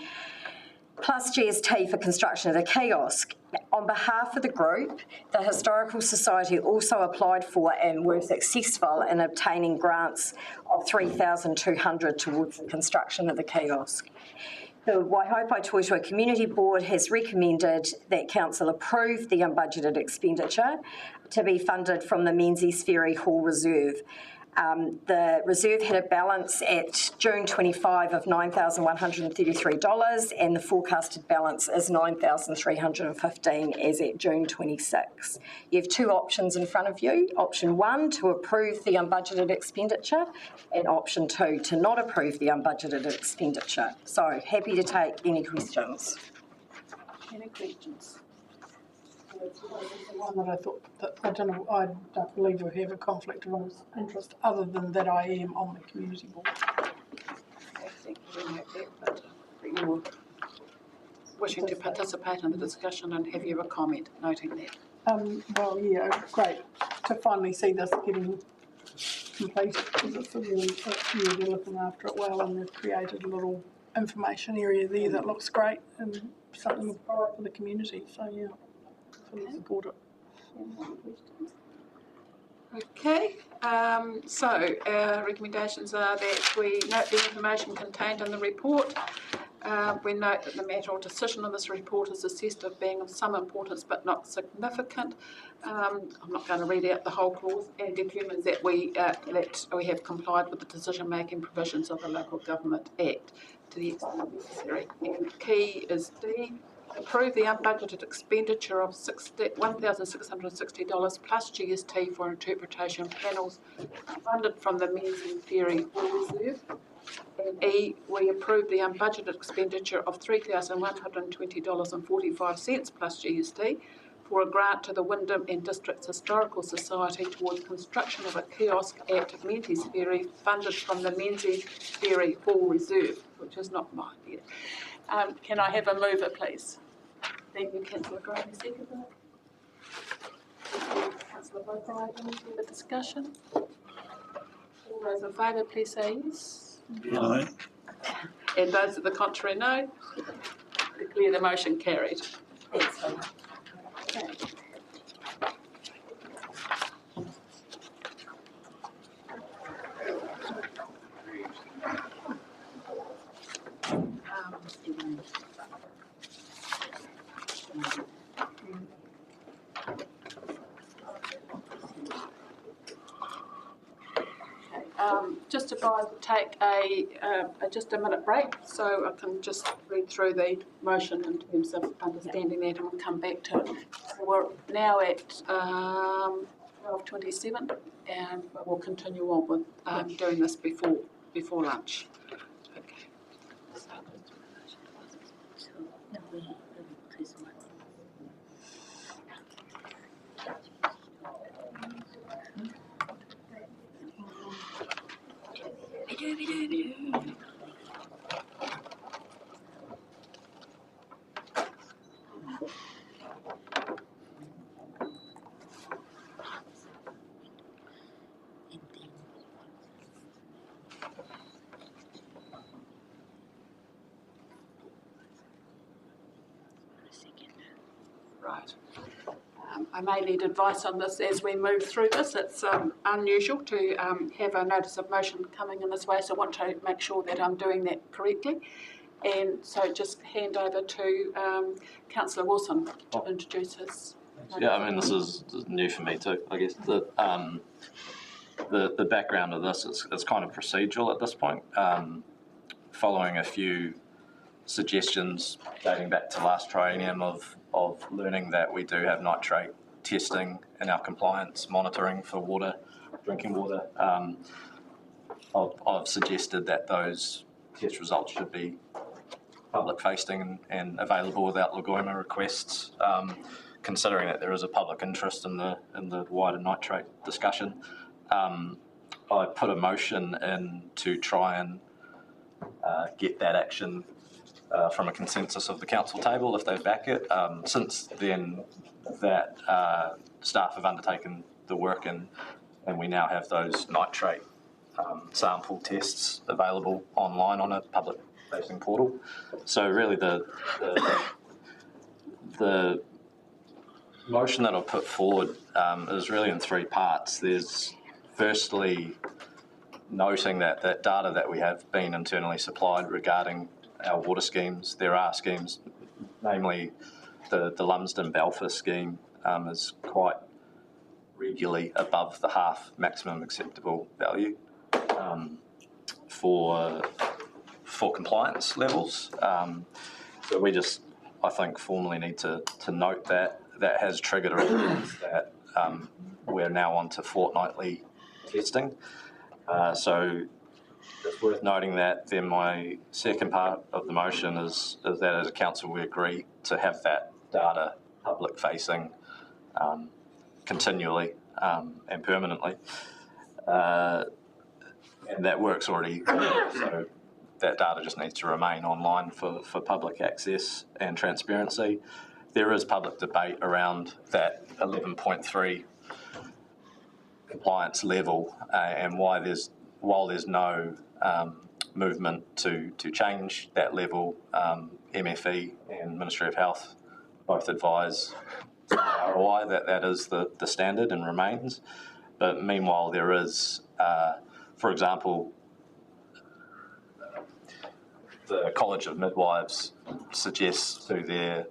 plus GST for construction of the kiosk. On behalf of the group, the Historical Society also applied for and were successful in obtaining grants of $3,200 towards the construction of the kiosk. The Waihopai Toitui Community Board has recommended that Council approve the unbudgeted expenditure to be funded from the Menzies Ferry Hall Reserve. The reserve had a balance at June 25 of $9,133 and the forecasted balance is $9,315 as at June 26. You have two options in front of you. Option 1, to approve the unbudgeted expenditure, and option 2, to not approve the unbudgeted expenditure. So happy to take any questions. Any questions? That's the one that I thought, that I don't believe we have a conflict of interest other than that I am on the community board. I think we have that, but we you're wishing to participate in the discussion and have you a comment noting that. Well, yeah, great to finally see this getting completed, because it's a really, they're looking after it well, and they've created a little information area there that looks great and something of pride for the community. So yeah, fully support it. Okay, so our recommendations are that we note the information contained in the report. We note that the matter or decision of this report is assessed as being of some importance but not significant. I'm not going to read out the whole clause, and determines that we have complied with the decision-making provisions of the Local Government Act to the extent necessary. And key is D. Approve the unbudgeted expenditure of $1,660 plus GST for interpretation panels funded from the Menzies Ferry Reserve. And E, we approve the unbudgeted expenditure of $3,120.45 plus GST for a grant to the Wyndham and Districts Historical Society towards construction of a kiosk at Menzies Ferry funded from the Menzies Ferry Hall Reserve, which is not mine yet. Can I have a mover, please? Thank you, Councillor Gray. Seconder. Councillor Beaupre, any further discussion? All those in favour, please say yes. Aye. And those at the contrary, no. Declare the motion carried. Thanks, Okay. Just advise to take just a minute break, so I can just read through the motion in terms of understanding that, and we'll come back to it. So we're now at 12:27, and we'll continue on with doing this before lunch. Okay. Right. I may need advice on this as we move through this. It's unusual to have a notice of motion coming in this way, so I want to make sure that I'm doing that correctly. And so just hand over to Councillor Wilson to introduce his. Yeah, I mean, this is new for me too, I guess. The background of this is it's kind of procedural at this point, following a few suggestions dating back to last triennium of learning that we do have nitrate testing in our compliance monitoring for water, drinking water. I've suggested that those test results should be public facing and available without Lagoima requests, considering that there is a public interest in the wider nitrate discussion. I put a motion in to try and get that action from a consensus of the council table if they back it. Since then, that staff have undertaken the work and we now have those nitrate sample tests available online on a public facing portal. So really the motion that I've put forward is really in three parts. There's firstly noting that data that we have been internally supplied regarding our water schemes. There are schemes, namely the Lumsden Balfour scheme is quite regularly above the half maximum acceptable value for compliance levels. So we just, I think, formally need to note that has triggered a response that we're now on to fortnightly testing. So it's worth noting that. Then my second part of the motion is that as a council we agree to have that data public facing continually and permanently. And that work's already so that data just needs to remain online for public access and transparency. There is public debate around that 11.3 compliance level, and while there's no movement to change that level, MFE and Ministry of Health both advise ROI that is the standard and remains. But meanwhile, there is, for example, the College of Midwives suggests to their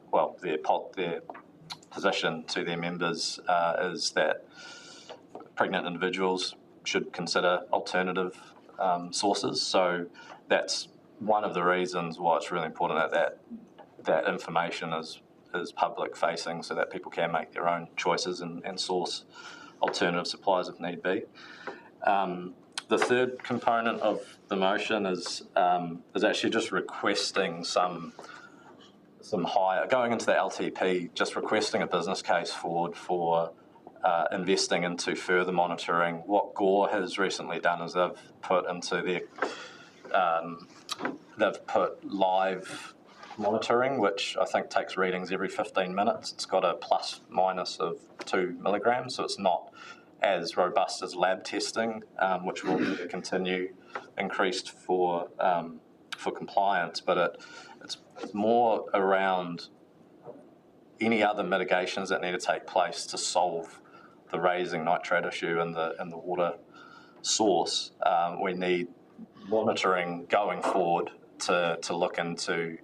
position to their members is that pregnant individuals should consider alternative sources. So that's one of the reasons why it's really important that information is public facing, so that people can make their own choices and source alternative supplies if need be. The third component of the motion is actually just requesting some higher, going into the LTP, just requesting a business case forward for investing into further monitoring. What Gore has recently done is they've put live monitoring, which I think takes readings every 15 minutes. It's got a plus minus of 2 milligrams, so it's not as robust as lab testing, which will continue increased for compliance. But it's more around any other mitigations that need to take place to solve the raising nitrate issue in the water source. We need monitoring going forward to look into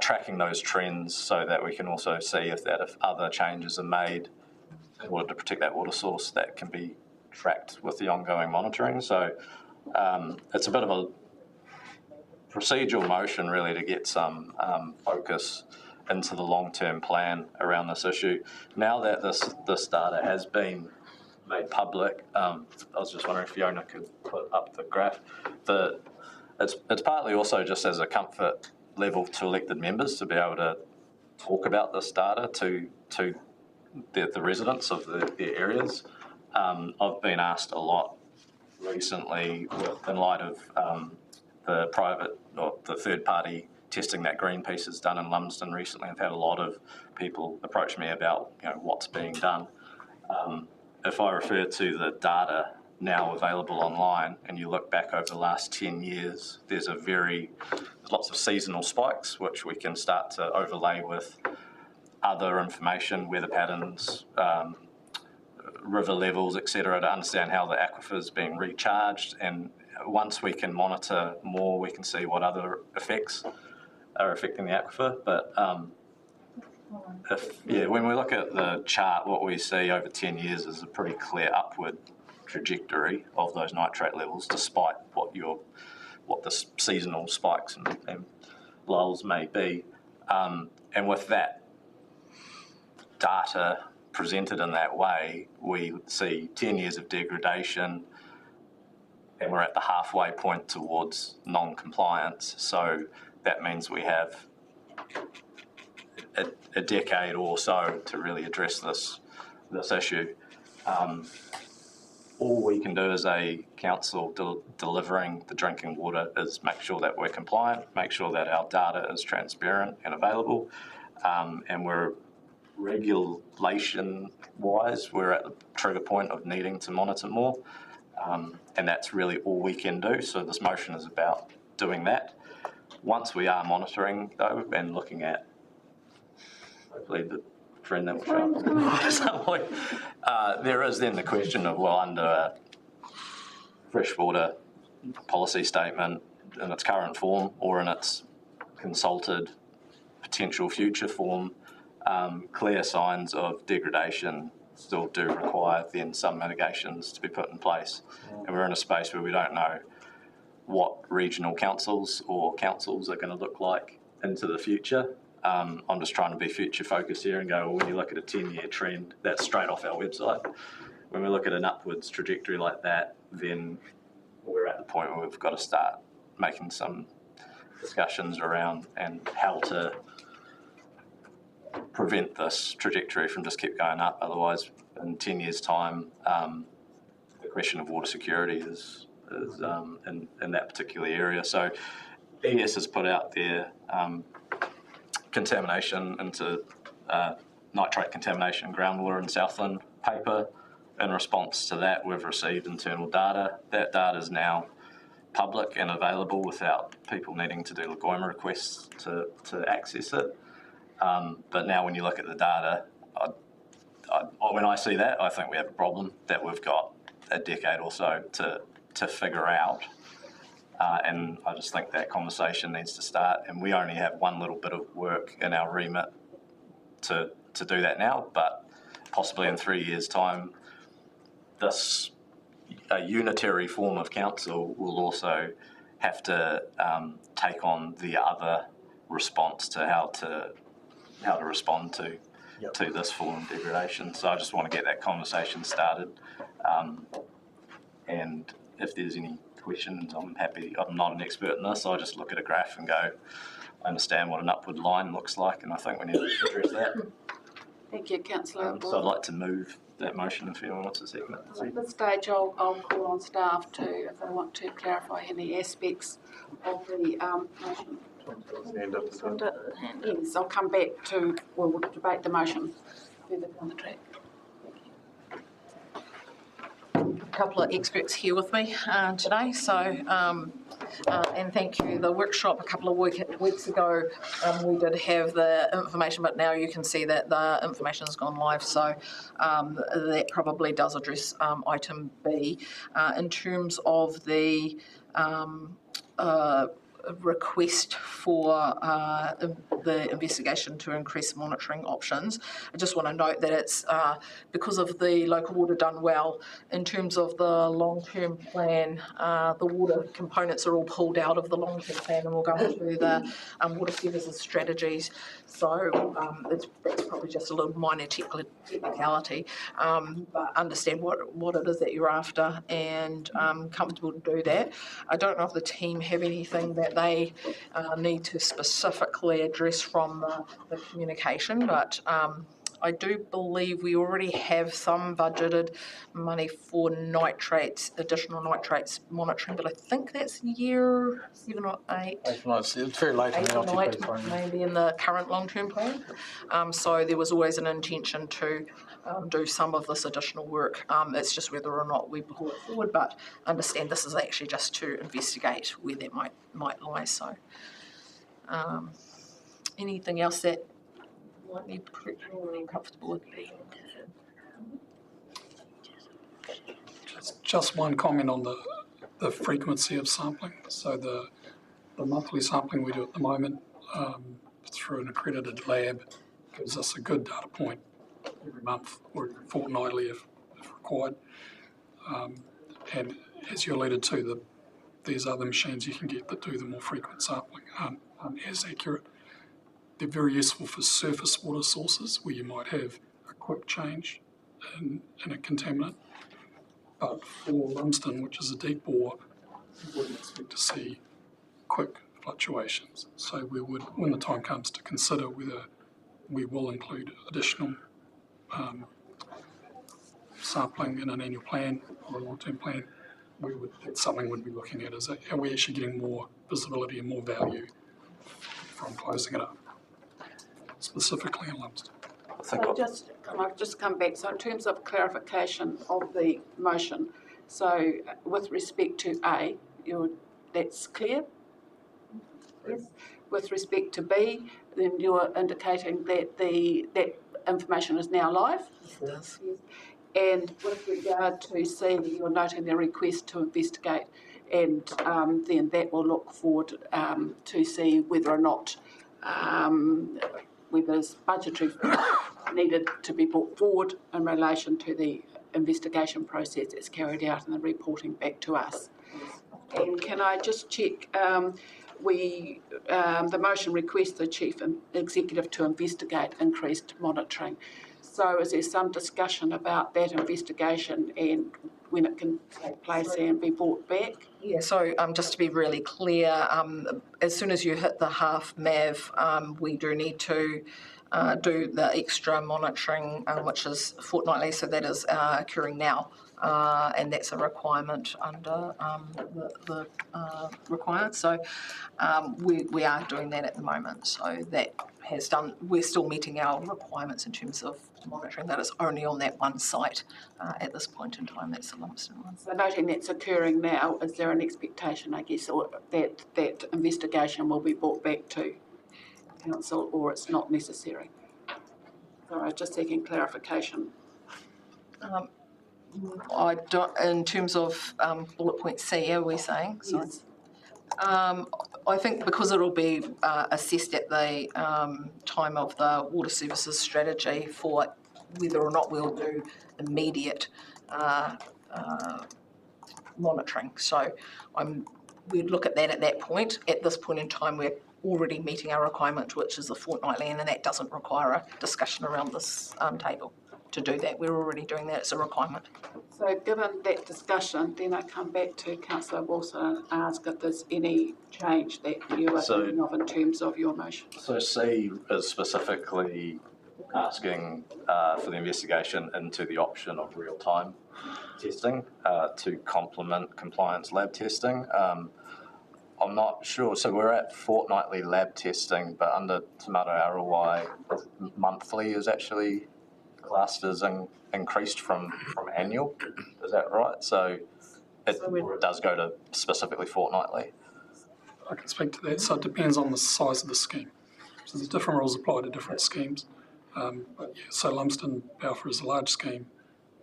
tracking those trends, so that we can also see if other changes are made in order to protect that water source, that can be tracked with the ongoing monitoring. So it's a bit of a procedural motion really to get some focus into the long-term plan around this issue. Now that this data has been made public, I was just wondering if Fiona could put up the graph. It's partly also just as a comfort level to elected members to be able to talk about this data to the residents of the areas. I've been asked a lot recently in light of the private or the third party testing that Greenpeace has done in Lumsden recently. I've had a lot of people approach me about what's being done. If I refer to the data now available online and you look back over the last 10 years, there's lots of seasonal spikes which we can start to overlay with other information, weather patterns, river levels, etc., to understand how the aquifer is being recharged. And once we can monitor more, we can see what other effects are affecting the aquifer. But when we look at the chart, what we see over 10 years is a pretty clear upward trajectory of those nitrate levels, despite what the seasonal spikes and lulls may be. And with that data presented in that way, we see 10 years of degradation, and we're at the halfway point towards non-compliance. So that means we have a decade or so to really address this issue. All we can do as a council delivering the drinking water is make sure that we're compliant, make sure that our data is transparent and available, and we're regulation-wise, we're at the trigger point of needing to monitor more, and that's really all we can do. So this motion is about doing that. Once we are monitoring, though, and looking at, hopefully the trend that will show up at some point, there is then the question of, well, under a freshwater policy statement in its current form or in its consulted potential future form, clear signs of degradation still do require then some mitigations to be put in place. And we're in a space where we don't know what regional councils or councils are going to look like into the future. I'm just trying to be future focused here and go, well, when you look at a 10-year trend, that's straight off our website. When we look at an upwards trajectory like that, then we're at the point where we've got to start making some discussions around and how to prevent this trajectory from just keep going up. Otherwise, in 10 years' time, the question of water security is is in that particular area. So ES has put out their contamination into nitrate contamination in groundwater in Southland paper. In response to that, we've received internal data. That data is now public and available without people needing to do Lagoima requests to access it. But now when you look at the data, when I see that, I think we have a problem that we've got a decade or so to figure out. And I just think that conversation needs to start. And we only have one little bit of work in our remit to do that now, but possibly in 3 years' time, this a unitary form of council will also have to take on the other response to how to respond to this form of degradation. So I just want to get that conversation started. And if there's any questions, I'm happy. I'm not an expert in this. I just look at a graph and go, I understand what an upward line looks like, and I think we need to address that. Thank you, Councillor. So I'd like to move that motion if anyone wants to second it. At this stage, I'll call on staff if they want to clarify any aspects of the motion. Yes, I'll come back we'll debate the motion further down the track. A couple of experts here with me today, so and thank you. The workshop a couple of weeks ago, we did have the information, but now you can see that the information has gone live, so that probably does address item B. In terms of the request for the investigation to increase monitoring options. I just want to note that it's because of the local water done well. In terms of the long-term plan, the water components are all pulled out of the long-term plan, and we'll go into the water services strategies. So that's probably just a little minor technicality, but understand what it is that you're after, and comfortable to do that. I don't know if the team have anything that they need to specifically address from the communication, but I do believe we already have some budgeted money for nitrates, additional nitrates monitoring, but I think that's year 7 or 8. It's very late in the LTP plan. Maybe in the current long-term plan. So there was always an intention to do some of this additional work. It's just whether or not we pull it forward, but understand this is actually just to investigate where that might lie. So anything else that might be particularly comfortable with? Just one comment on the frequency of sampling. So the monthly sampling we do at the moment through an accredited lab gives us a good data point every month or fortnightly if required. And as you alluded to, these other machines you can get that do the more frequent sampling aren't as accurate. They're very useful for surface water sources where you might have a quick change in a contaminant. But for Lumsden, which is a deep bore, you wouldn't expect to see quick fluctuations. So we would, when the time comes to consider whether we will include additional sampling in an annual plan or a long-term plan, that's something we'd be looking at. Are we actually getting more visibility and more value from closing it up, specifically in Lumsden? So just come back. So in terms of clarification of the motion, so with respect to A, that's clear? Yes. With respect to B, then you're indicating that that information is now live? Yes. And with regard to C, you're noting the request to investigate, and then that will look forward to see whether or not whether there's budgetary needed to be brought forward in relation to the investigation process that's carried out and the reporting back to us. And can I just check, the motion requests the Chief Executive to investigate increased monitoring. So is there some discussion about that investigation and when it can take place and be brought back? Yeah, so just to be really clear, as soon as you hit the half MAV, we do need to do the extra monitoring, which is fortnightly, so that is occurring now. and that's a requirement under the requirements. So we are doing that at the moment. So that has done, we're still meeting our requirements in terms of monitoring. That is only on that one site at this point in time. That's the Lumsden one. So noting that's occurring now, is there an expectation, I guess, or that investigation will be brought back to council, or it's not necessary? So I was just seeking clarification. I don't, in terms of bullet point C, are we saying? Sorry. Yes. I think because it'll be assessed at the time of the water services strategy for whether or not we'll do immediate monitoring. So we'd look at that at that point. At this point in time, we're already meeting our requirement, which is the fortnightly, and that doesn't require a discussion around this table to do that. We're already doing that. It's a requirement. So given that discussion, then I come back to Councillor Wilson and ask if there's any change that you are thinking of in terms of your motion. So C is specifically asking for the investigation into the option of real-time testing to complement compliance lab testing. I'm not sure. So we're at fortnightly lab testing, but under Te Mata ROI, monthly is actually classed as increased from annual. Is that right? So it does go to specifically fortnightly. I can speak to that. So it depends on the size of the scheme. So there's different rules apply to different schemes. But yeah, so Lumsden Balfour is a large scheme,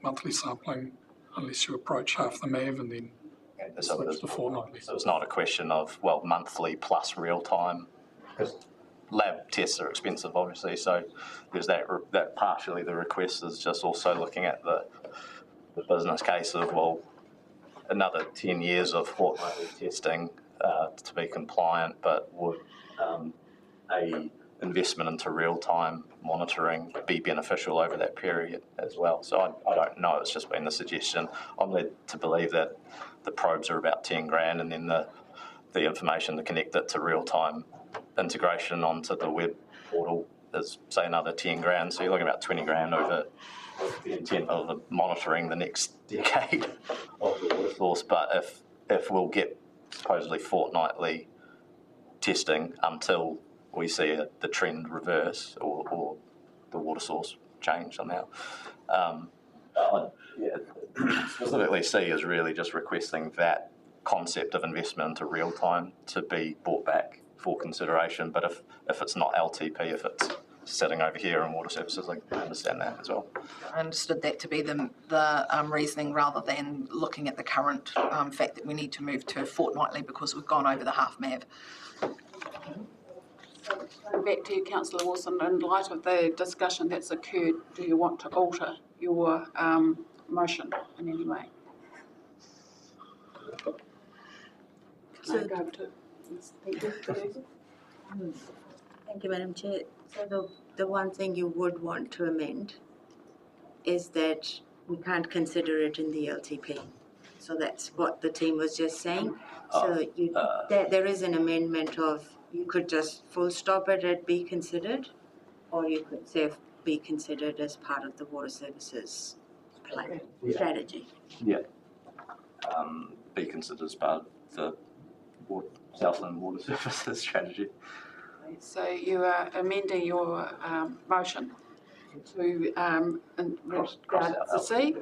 monthly sampling, unless you approach half the MAV and then switch to fortnightly. So it's not a question of, well, monthly plus real time, because lab tests are expensive, obviously. So there's that partially the request is just also looking at the business case of, well, another 10 years of fortnightly testing to be compliant, but would a investment into real-time monitoring be beneficial over that period as well? So I don't know, it's just been the suggestion. I'm led to believe that the probes are about 10 grand, and then the information to connect it to real-time integration onto the web portal is, say, another 10 grand. So you're looking about 20 grand over the intent of the monitoring the next decade of the water source. But if we'll get supposedly fortnightly testing until we see the trend reverse or the water source change somehow. Specifically C is really just requesting that concept of investment into real time to be brought back for consideration. But if it's not LTP, if it's sitting over here in water services, I understand that as well. I understood that to be the reasoning rather than looking at the current fact that we need to move to fortnightly because we've gone over the half MAV. Going back to you, Councillor Wilson, in light of the discussion that's occurred, do you want to alter your motion in any way? So, thank you, Madam Chair. So the one thing you would want to amend is that we can't consider it in the LTP. So that's what the team was just saying. So there is an amendment of, you could just full stop it at be considered, or you could say be considered as part of the water services plan strategy. Yeah. Be considered as part of the Southland water services strategy. So you are amending your motion to the C.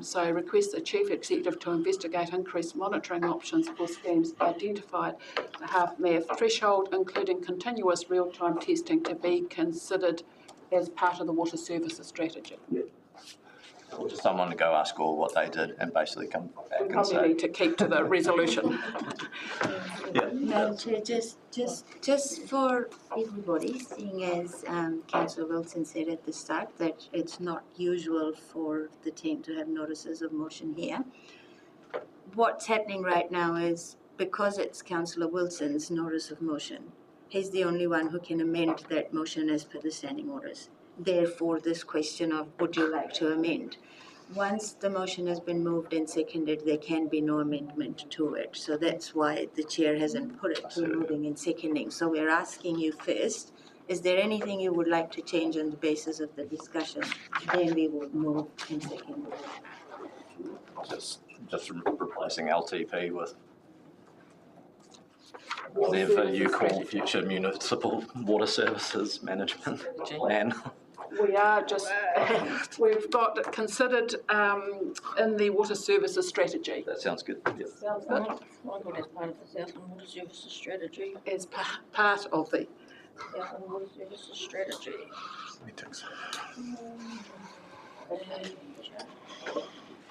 So request the Chief Executive to investigate increased monitoring options for schemes identified the half MAV threshold, including continuous real-time testing to be considered as part of the water services strategy. Yeah. Or just someone to go ask all what they did and basically come back and probably say. need to keep to the resolution. Yeah. Madam Chair, just for everybody, seeing as Councillor Wilson said at the start that it's not usual for the team to have notices of motion here. What's happening right now is, because it's Councillor Wilson's notice of motion, he's the only one who can amend that motion as per the standing orders. Therefore, this question of would you like to amend? Once the motion has been moved and seconded, there can be no amendment to it. So that's why the chair hasn't put it to moving and seconding. So we're asking you first, is there anything you would like to change on the basis of the discussion? Then we would move and second. Just replacing LTP with whatever you call future municipal water services management plan. We are just, we've got it considered in the water services strategy. That sounds good. Yep. Sounds good. I got as part of the Southland Water Services strategy. As part of the. Southland Water Services strategy.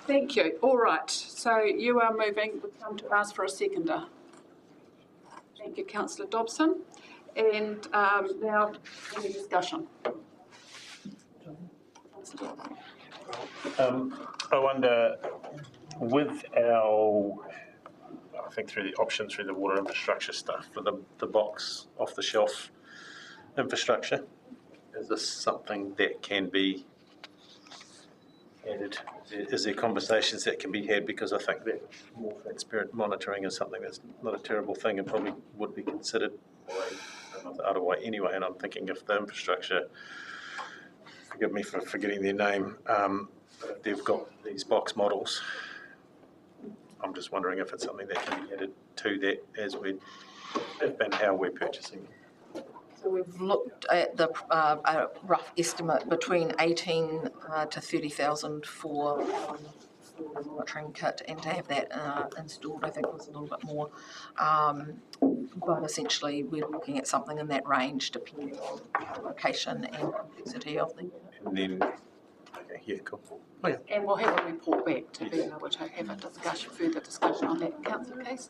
Thank you. All right. So you are moving. We come to ask for a seconder. Thank you, Councillor Dobson. And now any discussion. I wonder, with our, I think through the option through the water infrastructure stuff, for the box off the shelf infrastructure, is this something that can be added? Is there conversations that can be had? Because I think that more transparent monitoring is something that's not a terrible thing and probably would be considered by the Arawai anyway. And I'm thinking if the infrastructure, forgive me for forgetting their name, they've got these box models. I'm just wondering if it's something that can be added to that as we, and how we're purchasing. So we've looked at the a rough estimate between 18 to 30,000 for the monitoring kit, and to have that installed I think was a little bit more. But essentially we're looking at something in that range depending on the location and complexity of the. And then, okay, yeah, cool. Oh, yeah. And we'll have a report back to be able to have a discussion, further discussion on that. Councillor Case.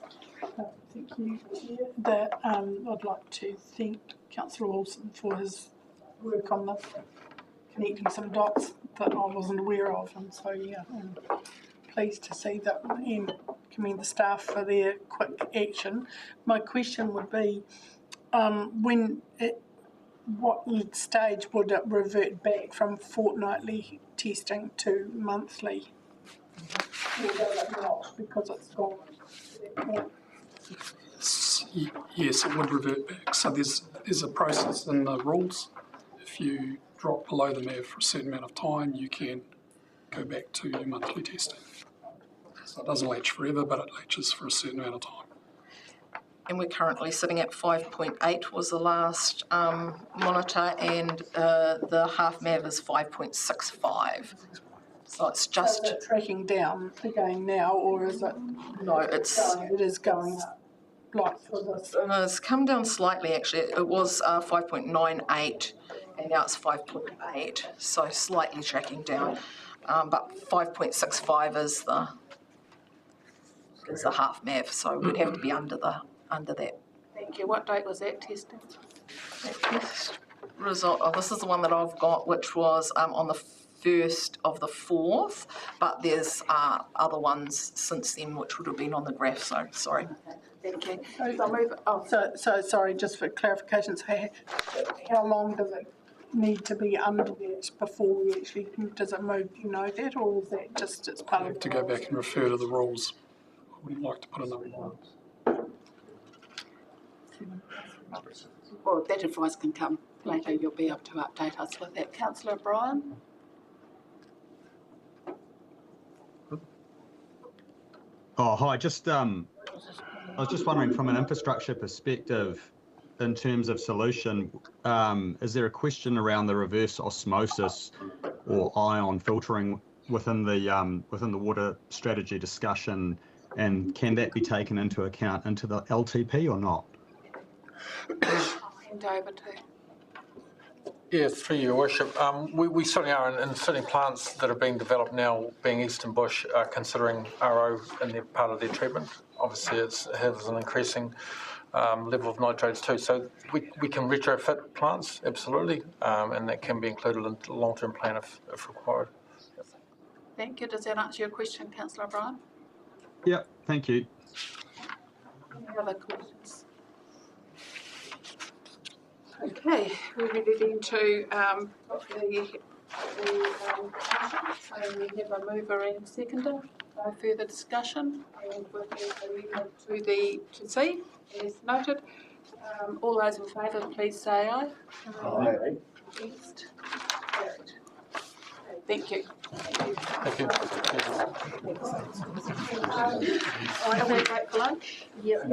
Thank you, Chair. I'd like to thank Councillor Wilson for his work on this, connecting some dots that I wasn't aware of, and so yeah, I'm pleased to see that and commend the staff for their quick action. My question would be, what stage would it revert back from fortnightly testing to monthly? Or does it not, because it's gone to that point? Yes, it would revert back. So there's a process in the rules. If you drop below the MEV for a certain amount of time, you can go back to your monthly testing. So it doesn't latch forever, but it latches for a certain amount of time. And we're currently sitting at 5.8 was the last monitor, and the half MAV is 5.65. So it's just... So is it tracking down again now, or is it... No, it is going up, like for this. No, it's come down slightly actually. It was 5.98 and now it's 5.8, so slightly tracking down. But 5.65 is the half MAV, so we'd have to be under that. Thank you. What date was that testing? That test result, this is the one that I've got, which was on the 1st of the 4th, but there's other ones since then which would have been on the graph, so sorry. Thank you. So sorry, just for clarification, so how long does it need to be under that before we actually, does it move, do you know that, or is that just, it's part of... You have to go back and refer to the rules. I wouldn't like to put a number on it. Well, that advice can come later. You'll be able to update us with that. Councillor O'Brien? Oh, hi. Just I was just wondering, from an infrastructure perspective, in terms of solution, is there a question around the reverse osmosis or ion filtering within the water strategy discussion, and can that be taken into account into the LTP or not? I'll hand over to... Yeah, through your worship. We certainly are, and certainly plants that are being developed now, being Eastern Bush, are considering RO in their part of their treatment. Obviously, it has an increasing level of nitrates too. So we can retrofit plants, absolutely, and that can be included in the long-term plan if required. Thank you. Does that answer your question, Councillor O'Brien? Yeah, thank you. Any other questions? Okay, we're ready then to the so we have a mover and seconder. No further discussion, and we'll move to C, as noted. All those in favour, please say aye. Aye. Against? Carried. Okay, Thank you. Thank you. Are we break for lunch? Yep.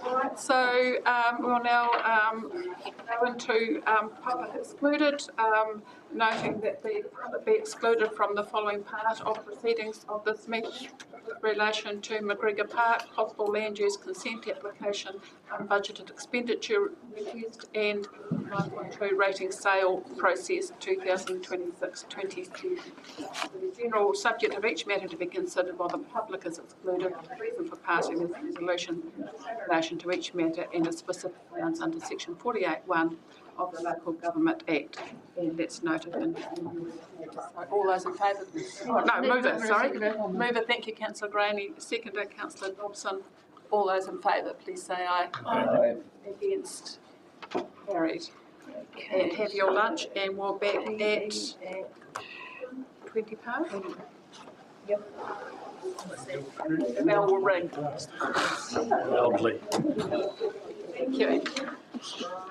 Right, so we'll now go into public excluded, noting that the public be excluded from the following part of proceedings of this meeting with relation to McGregor Park, possible land use consent application, unbudgeted expenditure reduced, and 9.2 rating sale process 2026-27. The general subject of each matter to be considered while the public is excluded, the reason for passing this resolution in relation to each matter and a specific grounds under section 48(1) of the Local Government Act, and that's noted in. All those in favour? Oh, no, mover, sorry. Mover, thank you, Councillor Graney. Seconder, Councillor Dobson. All those in favour, please say aye. Aye. Against? Carried. And have your lunch, and we're back at 20 past. Yep. The bell will ring. Loudly. Thank you.